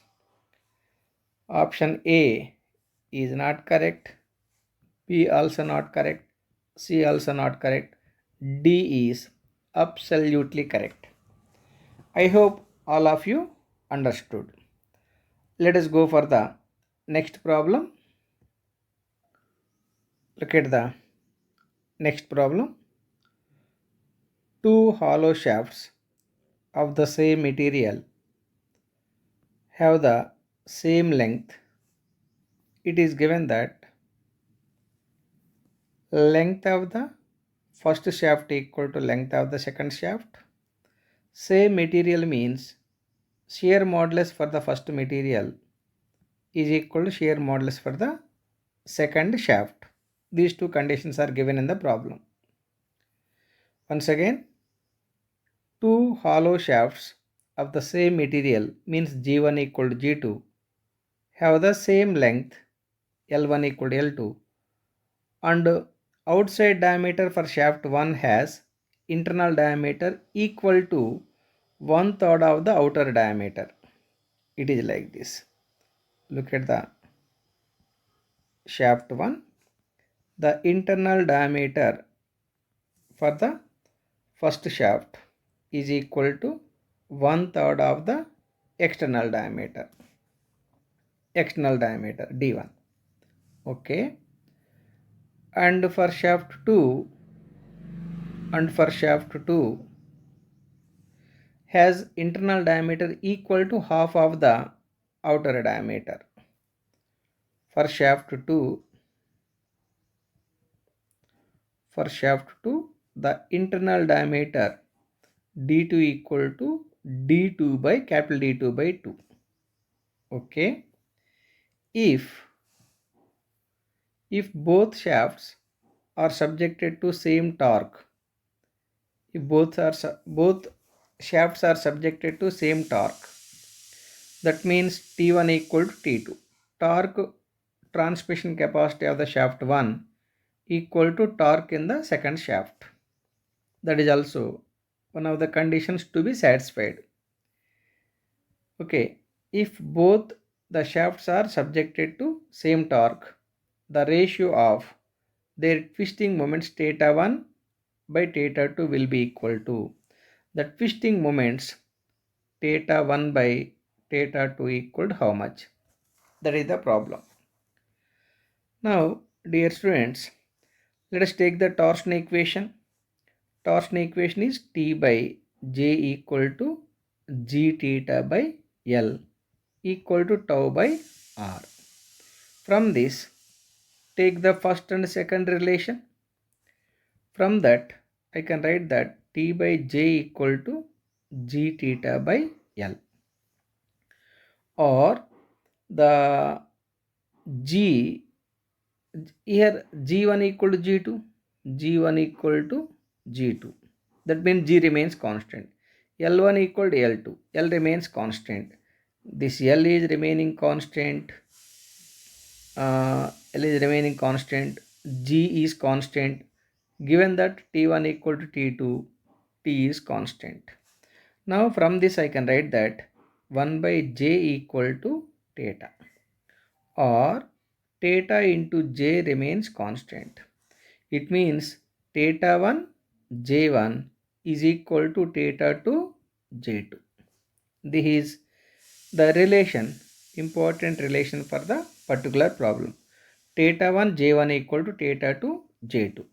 Option A is not correct, B also not correct, C also not correct, D is absolutely correct. I hope all of you understood. Let us go for the next problem. Look at the next problem. Two hollow shafts of the same material have the same length. It is given that length of the first shaft equal to length of the second shaft. Same material means shear modulus for the first material is equal to shear modulus for the second shaft. These two conditions are given in the problem. Once again, two hollow shafts of the same material means G1 equal to G2 have the same length L1 equal to L2, and outside diameter for shaft 1 has internal diameter equal to 1/3 of the outer diameter. It is like this. Look at the shaft 1. The internal diameter for the first shaft is equal to 1/3 of the external diameter D1. Okay. And for shaft 2 has internal diameter equal to half of the outer diameter. For shaft 2, the internal diameter D2 equal to D2 by capital D2 by 2. Okay. If both shafts are subjected to same torque, both shafts are subjected to same torque, that means T1 equal to T2. Torque transmission capacity of the shaft 1 equal to torque in the second shaft. That is also one of the conditions to be satisfied. Okay, if both the shafts are subjected to same torque, the ratio of their twisting moments theta 1 by theta 2 will be equal to the twisting moments theta 1 by theta 2 equal to how much? That is the problem. Now, dear students, let us take the torsion equation. Torsion equation is T by J equal to G theta by L equal to tau by R. From this, take the first and second relation. From that, I can write that T by J equal to G theta by L, or the G, here G1 equal to G2, G1 equal to G2. That means G remains constant. L1 equal to L2, L remains constant. This L is remaining constant, L is remaining constant, G is constant. Given that T1 equal to T2, T is constant. Now from this I can write that 1 by J equal to theta, or theta into J remains constant. It means theta 1 J1 is equal to theta 2 J2. This is the relation, important relation for the particular problem. Theta 1 J1 equal to theta 2 J2.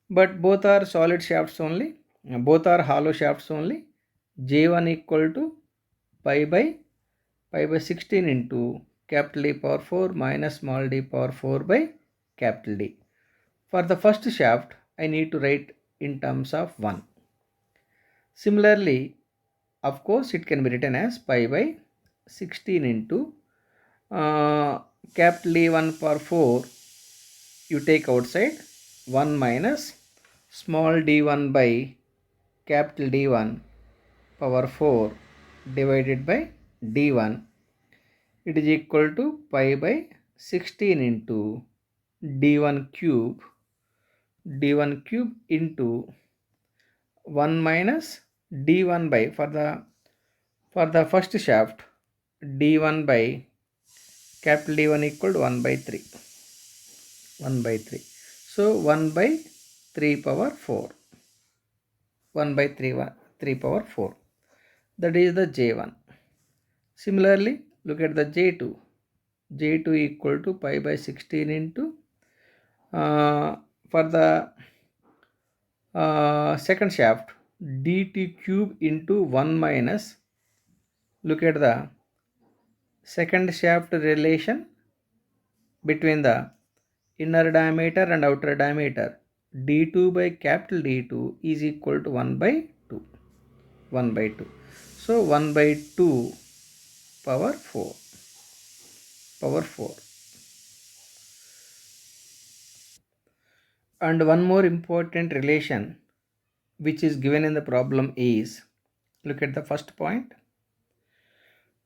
but both are solid shafts only, both are hollow shafts only. J1 equal to pi by 16 into capital D power 4 minus small d power 4 by capital D. For the first shaft, I need to write in terms of 1. Similarly, of course, it can be written as pi by 16 into capital D1 power 4, you take outside, 1 minus small d1 by capital D1 power 4 divided by d1, it is equal to pi by 16 into d1 cube into 1 minus d1 by, for the first shaft, d1 by capital D1 equal to 1 by 3, 1 by 3. So 1 by 3 power 4, 1 by 3 power 4, that is the J1. Similarly, look at the J2. J2 equal to pi by 16 into, for the second shaft, dt cube into 1 minus, look at the second shaft relation between the inner diameter and outer diameter. D2 by capital D2 is equal to 1 by 2. 1 by 2. So 1 by 2 power 4. Power 4. And one more important relation which is given in the problem is, look at the first point.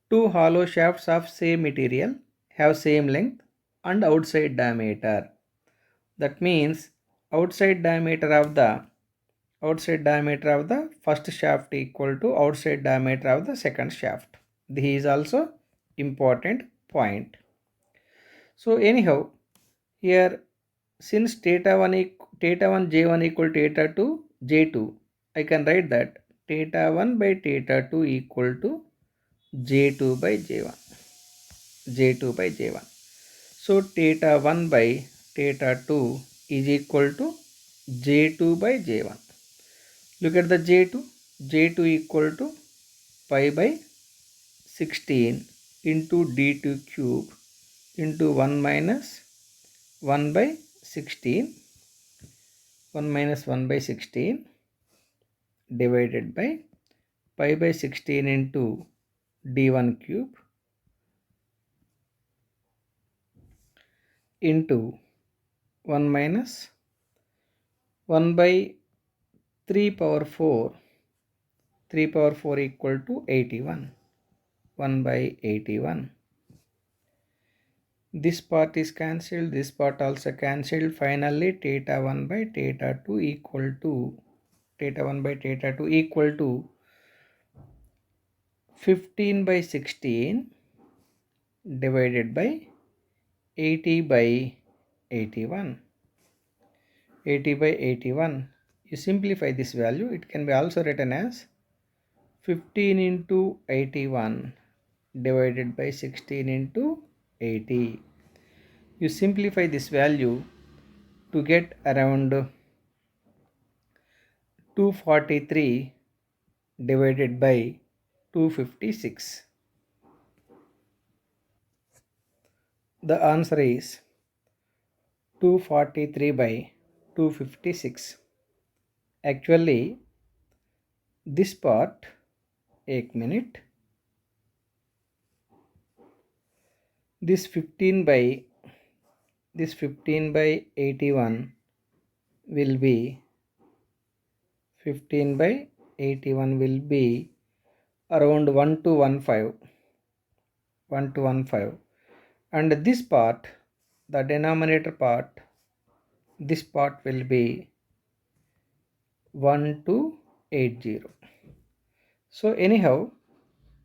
Two hollow shafts of same material have same length and outside diameter. That means outside diameter of the first shaft equal to outside diameter of the second shaft. This is also important point. So anyhow, here since theta 1 J1 equal to theta 2 J2, I can write that theta 1 by theta 2 equal to J2 by J1. J2 by J1. So theta 1 by theta 2 is equal to J2 by J1. Look at the J2. J2 equal to pi by 16 into d2 cube into 1 minus 1 by 16, 1 minus 1 by 16 divided by pi by 16 into d1 cube into 1 minus 1 by 3 power 4, 3 power 4 equal to 81, 1 by 81. This part is cancelled, this part also cancelled. Finally, theta 1 by theta 2 equal to, theta 1 by theta 2 equal to 15 by 16 divided by 80 by 81. 80 by 81. You simplify this value, it can be also written as 15 into 81 divided by 16 into 80. You simplify this value to get around 243 divided by 256. The answer is 243 by 256. Actually, this part, एक minute, this 15 by 81 will be 15 by 81 will be around 1 to 15, 1 to 15, and this part, the denominator part, this part will be 1 to 80. So anyhow,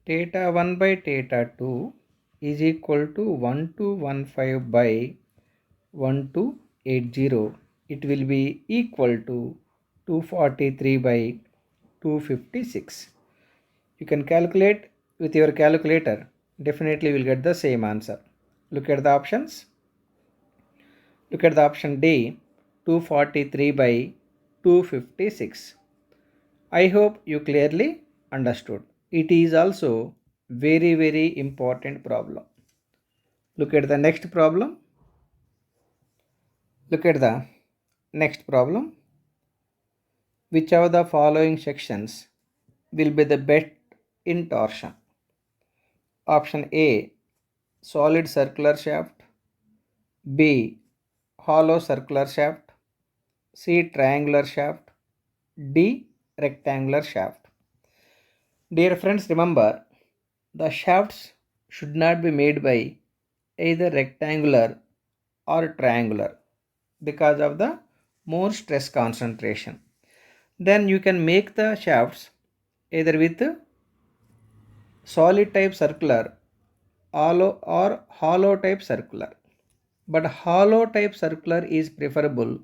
theta 1 by theta 2 is equal to 1 to 15 by 1 to 80. It will be equal to 243 by 256. You can calculate with your calculator. Definitely will get the same answer. Look at the options. Look at the option D, 243 by 256. I hope you clearly understood. It is also very important problem. Look at the next problem. Look at the next problem. Which of the following sections will be the best in torsion? Option A, solid circular shaft. B, hollow circular shaft. C, triangular shaft. D, rectangular shaft. Dear friends, remember the shafts should not be made by either rectangular or triangular because of the more stress concentration. Then you can make the shafts either with solid type circular or hollow type circular. But hollow type circular is preferable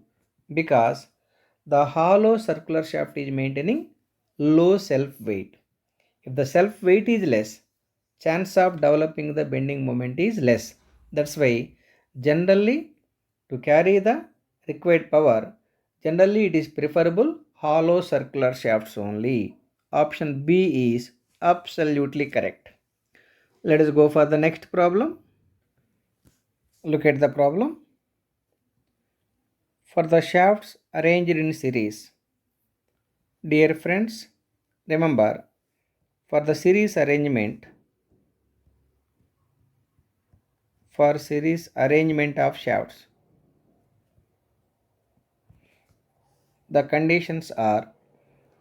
because the hollow circular shaft is maintaining low self weight. If the self weight is less, chance of developing the bending moment is less. That's why generally to carry the required power, generally it is preferable hollow circular shafts only. Option B is absolutely correct. Let us go for the next problem. Look at the problem. For the shafts arranged in series. Dear friends, remember for the series arrangement, of shafts, the conditions are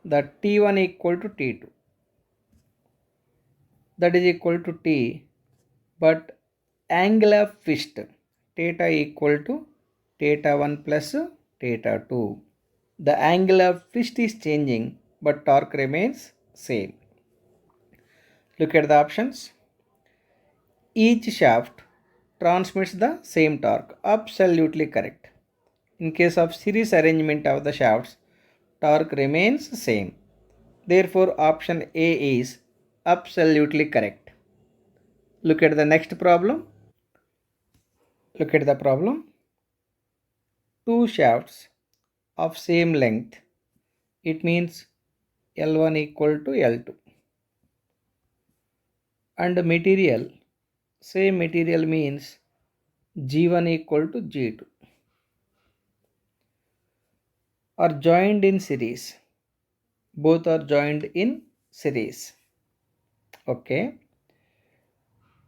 that T1 equal to T2, that is equal to T, but angle of twist theta equal to theta 1 plus theta 2. The angle of twist is changing but torque remains same. Look at the options. Each shaft transmits the same torque. Absolutely correct. In case of series arrangement of the shafts, torque remains same. Therefore, option A is absolutely correct. Look at the next problem. Look at the problem. Two shafts of same length. It means L1 equal to L2. And material, same material means G1 equal to G2. Are joined in series. Both are joined in series. Okay.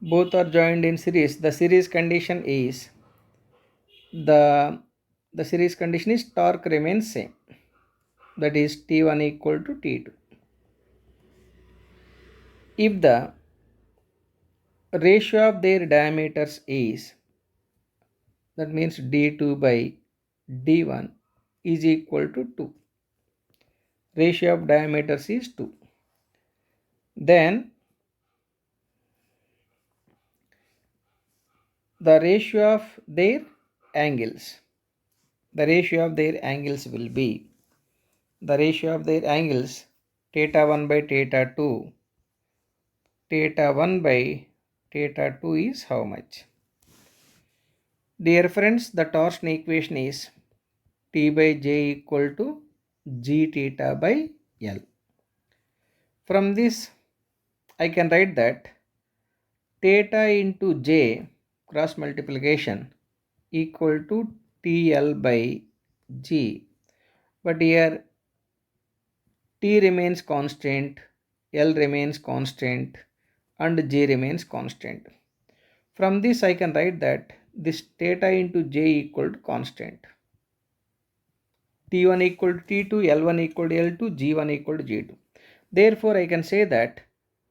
Both are joined in series. The series condition is the series condition is torque remains same. That is T1 equal to T2. If the ratio of their diameters is, that means D2 by D1 is equal to 2. Ratio of diameters is 2. Then the ratio of their angles. The ratio of their angles will be theta 1 by theta 2. Theta 1 by theta 2 is how much? Dear friends, the torsion equation is T by J equal to G theta by L. From this, I can write that theta into J cross multiplication equal to TL by G. But here T remains constant, L remains constant, and J remains constant. From this I can write that this theta into J equal to constant. T1 equal to T2, L1 equal to L2, G1 equal to G2. Therefore I can say that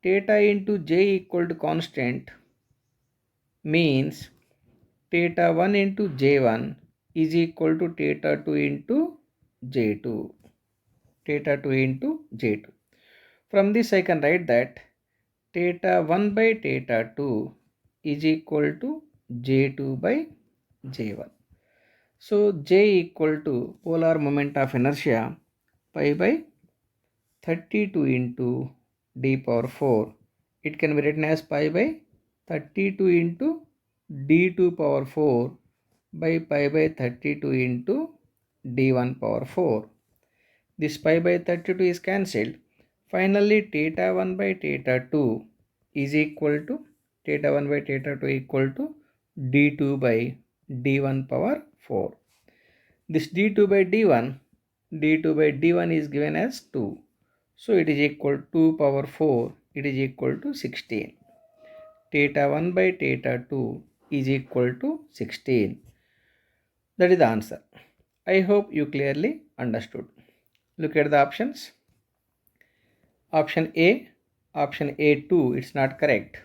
theta into J equal to constant means theta 1 into J1 is equal to theta 2 into J2. Theta 2 into J2. From this I can write that theta 1 by theta 2 is equal to J2 by J1. So J equal to polar moment of inertia pi by 32 into d power 4. It can be written as pi by 32 into d2 power 4 by pi by 32 into d1 power 4. This pi by 32 is cancelled. Finally, theta 1 by theta 2 is equal to theta 1 by theta 2 equal to d2 by d1 power 4. This d2 by d1 is given as 2. So it is equal to 2 power 4. It is equal to 16. Theta 1 by theta 2 is equal to 16. That is the answer. I hope you clearly understood. Look at the options. Option A2, it's not correct.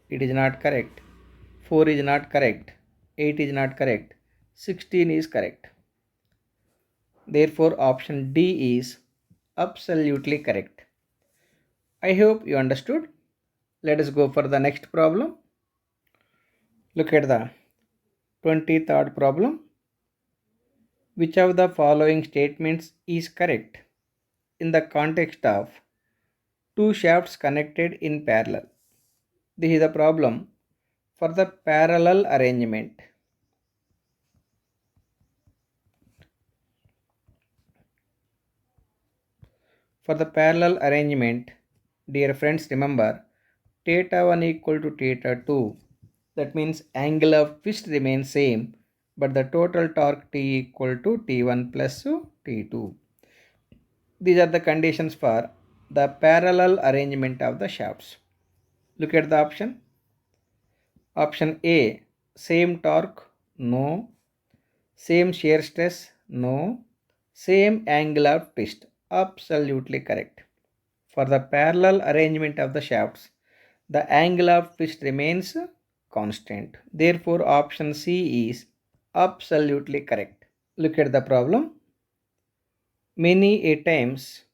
It is not correct. 4 is not correct. 8 is not correct. 16 is correct. Therefore, option D is absolutely correct. I hope you understood. Let us go for the next problem. Look at the 23rd problem. Which of the following statements is correct in the context of two shafts connected in parallel? This is the problem for the parallel arrangement. For the parallel arrangement, dear friends, remember theta 1 equal to theta 2. That means angle of twist remains same, but the total torque T equal to T1 plus T2. These are the conditions for the parallel arrangement of the shafts. Look at the option. Option A, same torque, no. Same shear stress, no. Same angle of twist, absolutely correct. For the parallel arrangement of the shafts, the angle of twist remains constant. Therefore, option C is absolutely correct. Look at the problem. Many a times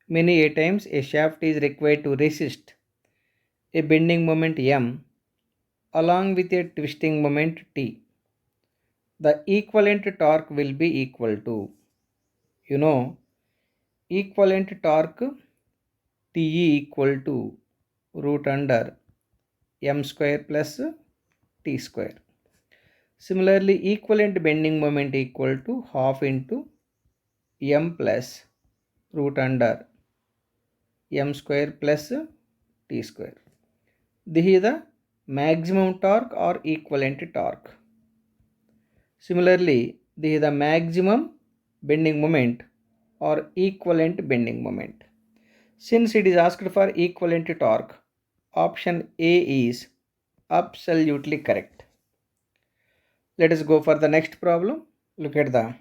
a shaft is required to resist a bending moment M along with a twisting moment T. The equivalent torque will be equal to, equivalent torque Te equal to root under M square plus T square. Similarly, equivalent bending moment equal to half into M plus root under M square plus T square. This is the maximum torque or equivalent torque. Similarly, this is the maximum bending moment or equivalent bending moment. Since it is asked for equivalent torque, option A is absolutely correct. Let us go for the next problem. Look at the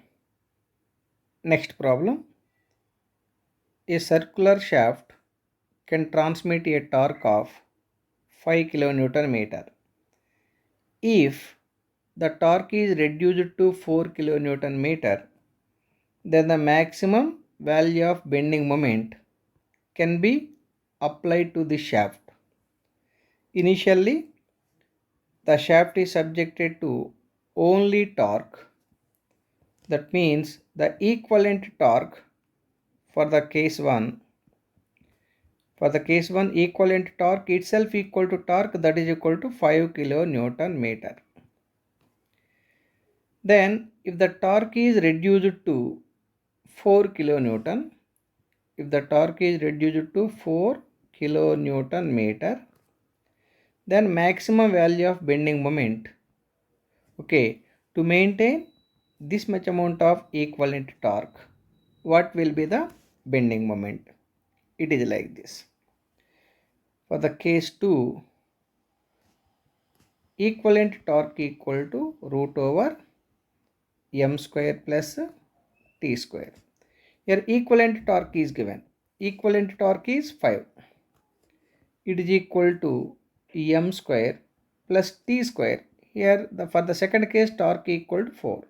next problem. A circular shaft can transmit a torque of 5 kN meter. If the torque is reduced to 4 kN meter, then the maximum value of bending moment can be applied to the shaft. Initially, the shaft is subjected to only torque. That means the equivalent torque for the case 1. For the case 1, equivalent torque itself equal to torque that is equal to 5 kN meter. Then if the torque is reduced to 4 kN, if the torque is reduced to 4 kN meter, then maximum value of bending moment, to maintain this much amount of equivalent torque, what will be the bending moment? It is like this. For the case 2, equivalent torque equal to root over M square plus T square. Here equivalent torque is given. Equivalent torque is 5. It is equal to M square plus T square. Here for the second case torque equal to 4.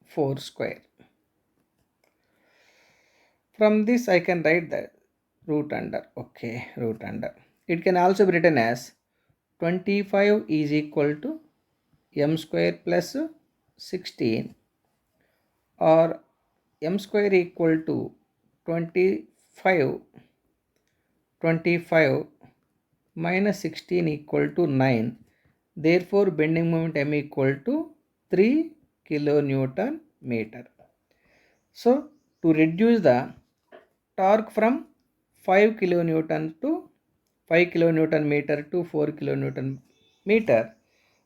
4 square. From this I can write the root under. Root under. It can also be written as 25 is equal to M square plus 16 or M square equal to 25 minus 16 equal to 9. Therefore, bending moment M equal to 3 kN meter. So to reduce the torque from 5 kilonewton to 5 kilonewton meter to 4 kilonewton meter,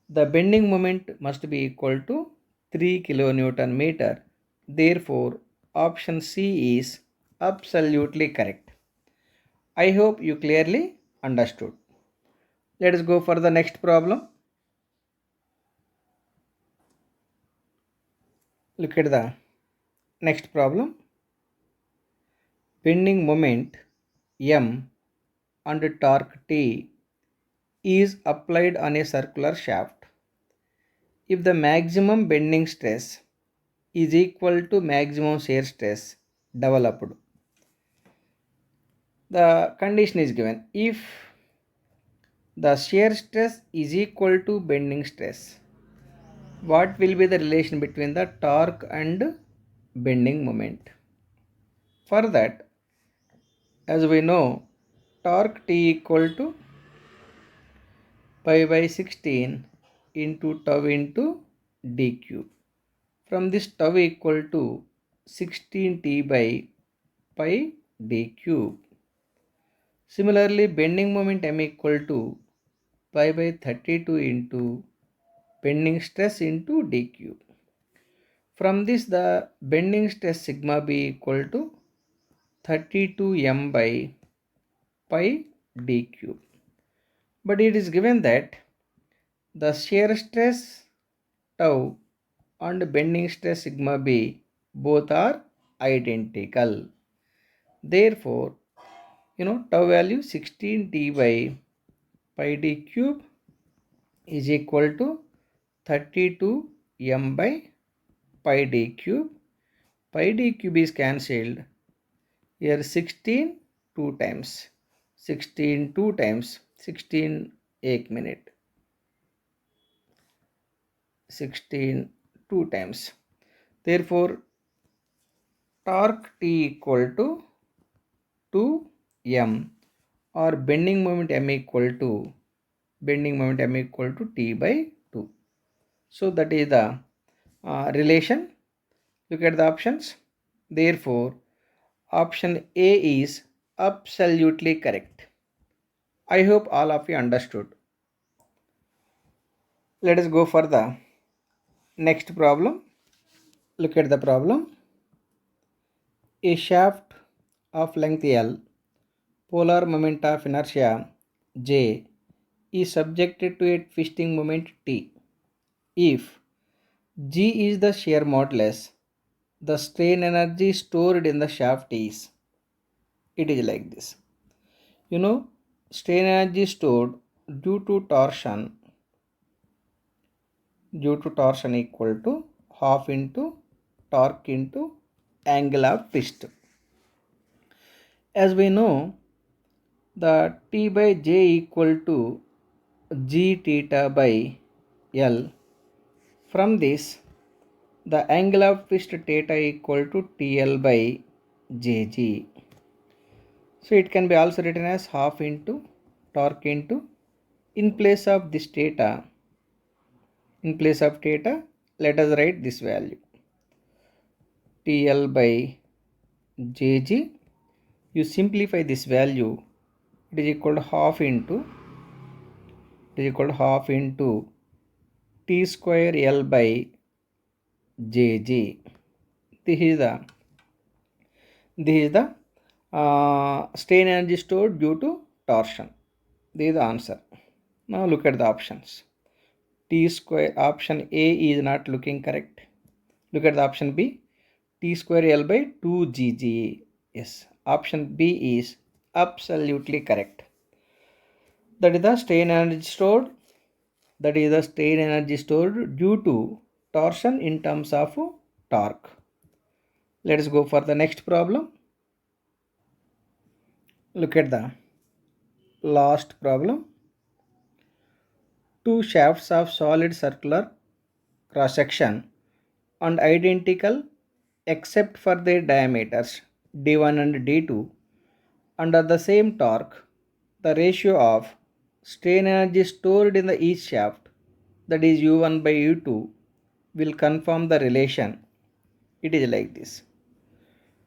the bending moment must be equal to 3 kilonewton meter. Therefore option C is absolutely correct. I hope you clearly understood. Let us go for the next problem. Look at the next problem. Bending moment M and torque T is applied on a circular shaft. If the maximum bending stress is equal to maximum shear stress developed, the condition is given. If the shear stress is equal to bending stress, what will be the relation between the torque and bending moment? For that, as we know, torque T equal to pi by 16 into tau into d cube. From this tau equal to 16t by pi d cube. Similarly, bending moment M equal to pi by 32 into bending stress into d cube. From this, the bending stress sigma b equal to 32 m by pi d cube. But it is given that the shear stress tau and bending stress sigma b both are identical. Therefore, tau value 16t by pi d cube is equal to 32 m by pi d cube. Pi d cube is cancelled. Here 16 two times. 16 two times. 16 1 minute. 16 two times. Therefore, torque T equal to 2m or bending moment M equal to T by 2. So that is the relation. Look at the options. Therefore, option A is absolutely correct. I hope all of you understood. Let us go for the next problem. Look at the problem. A shaft of length L, polar moment of inertia J is subjected to a twisting moment T. If G is the shear modulus, the strain energy stored in the shaft is, it is like this. Strain energy stored due to torsion equal to half into torque into angle of twist. As we know, the T by J equal to G theta by L. From this, the angle of twist theta equal to TL by Jg. So it can be also written as half into torque into, in place of this theta, let us write this value TL by Jg. You simplify this value, it is equal to half into T square L by Jg. This is the strain energy stored due to torsion. This is the answer. Now look at the options. T square, option A is not looking correct. Look at the option B. T square L by 2 Gg. Yes, option B is absolutely correct. That is the strain energy stored. Due to torsion in terms of torque. Let us go for the next problem. Look at the last problem. Two shafts of solid circular cross section and identical except for their diameters d1 and d2 under the same torque, the ratio of strain energy stored in the each shaft, that is u1 by u2, will confirm the relation. It is like this.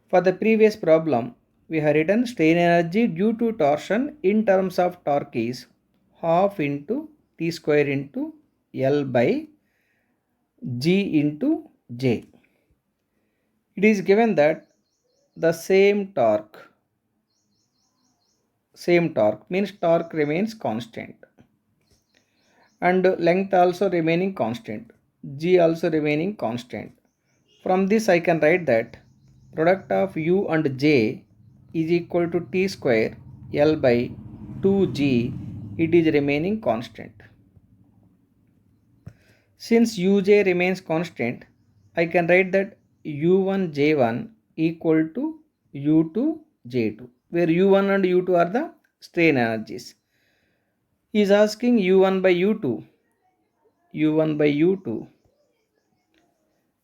For the previous problem, we have written strain energy due to torsion in terms of torque is half into T square into L by G into J. It is given that the same torque means torque remains constant and length also remaining constant, G also remaining constant. From this I can write that product of U and J is equal to T square L by 2G, it is remaining constant. Since Uj remains constant, I can write that U1 J1 equal to U2 J2, where U1 and U2 are the strain energies. He is asking U1 by U2, U1 by U2,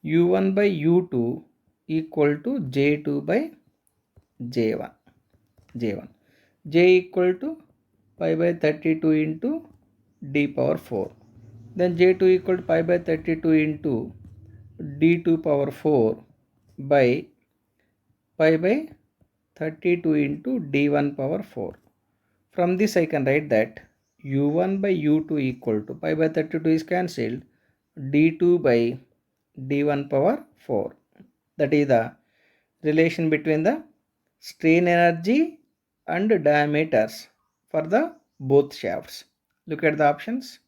U1 by U2 equal to J2 by J1, J1. J equal to pi by 32 into d power 4. Then J2 equal to pi by 32 into d2 power 4 by pi by 32 into d1 power 4. From this I can write that u1 by u2 equal to pi by 32 is cancelled, d2 by d1 power 4. That is the relation between the strain energy and diameters for the both shafts. Look at the options.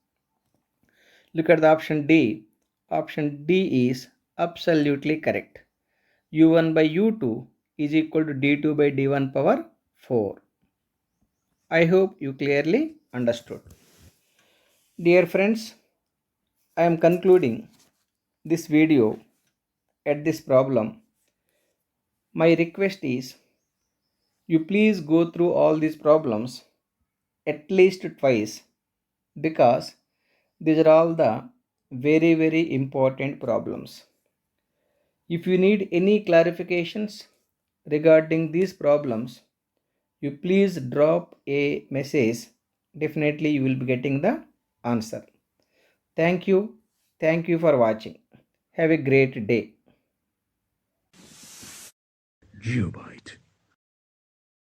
Look at the option D. Option D is absolutely correct. U1 by U2 is equal to D2 by D1 power 4. I hope you clearly understood. Dear friends, I am concluding this video at this problem. My request is you please go through all these problems at least twice, because these are all the very important problems. If you need any clarifications regarding these problems, you please drop a message. Definitely you will be getting the answer. Thank you. Thank you for watching. Have a great day. Geobyte.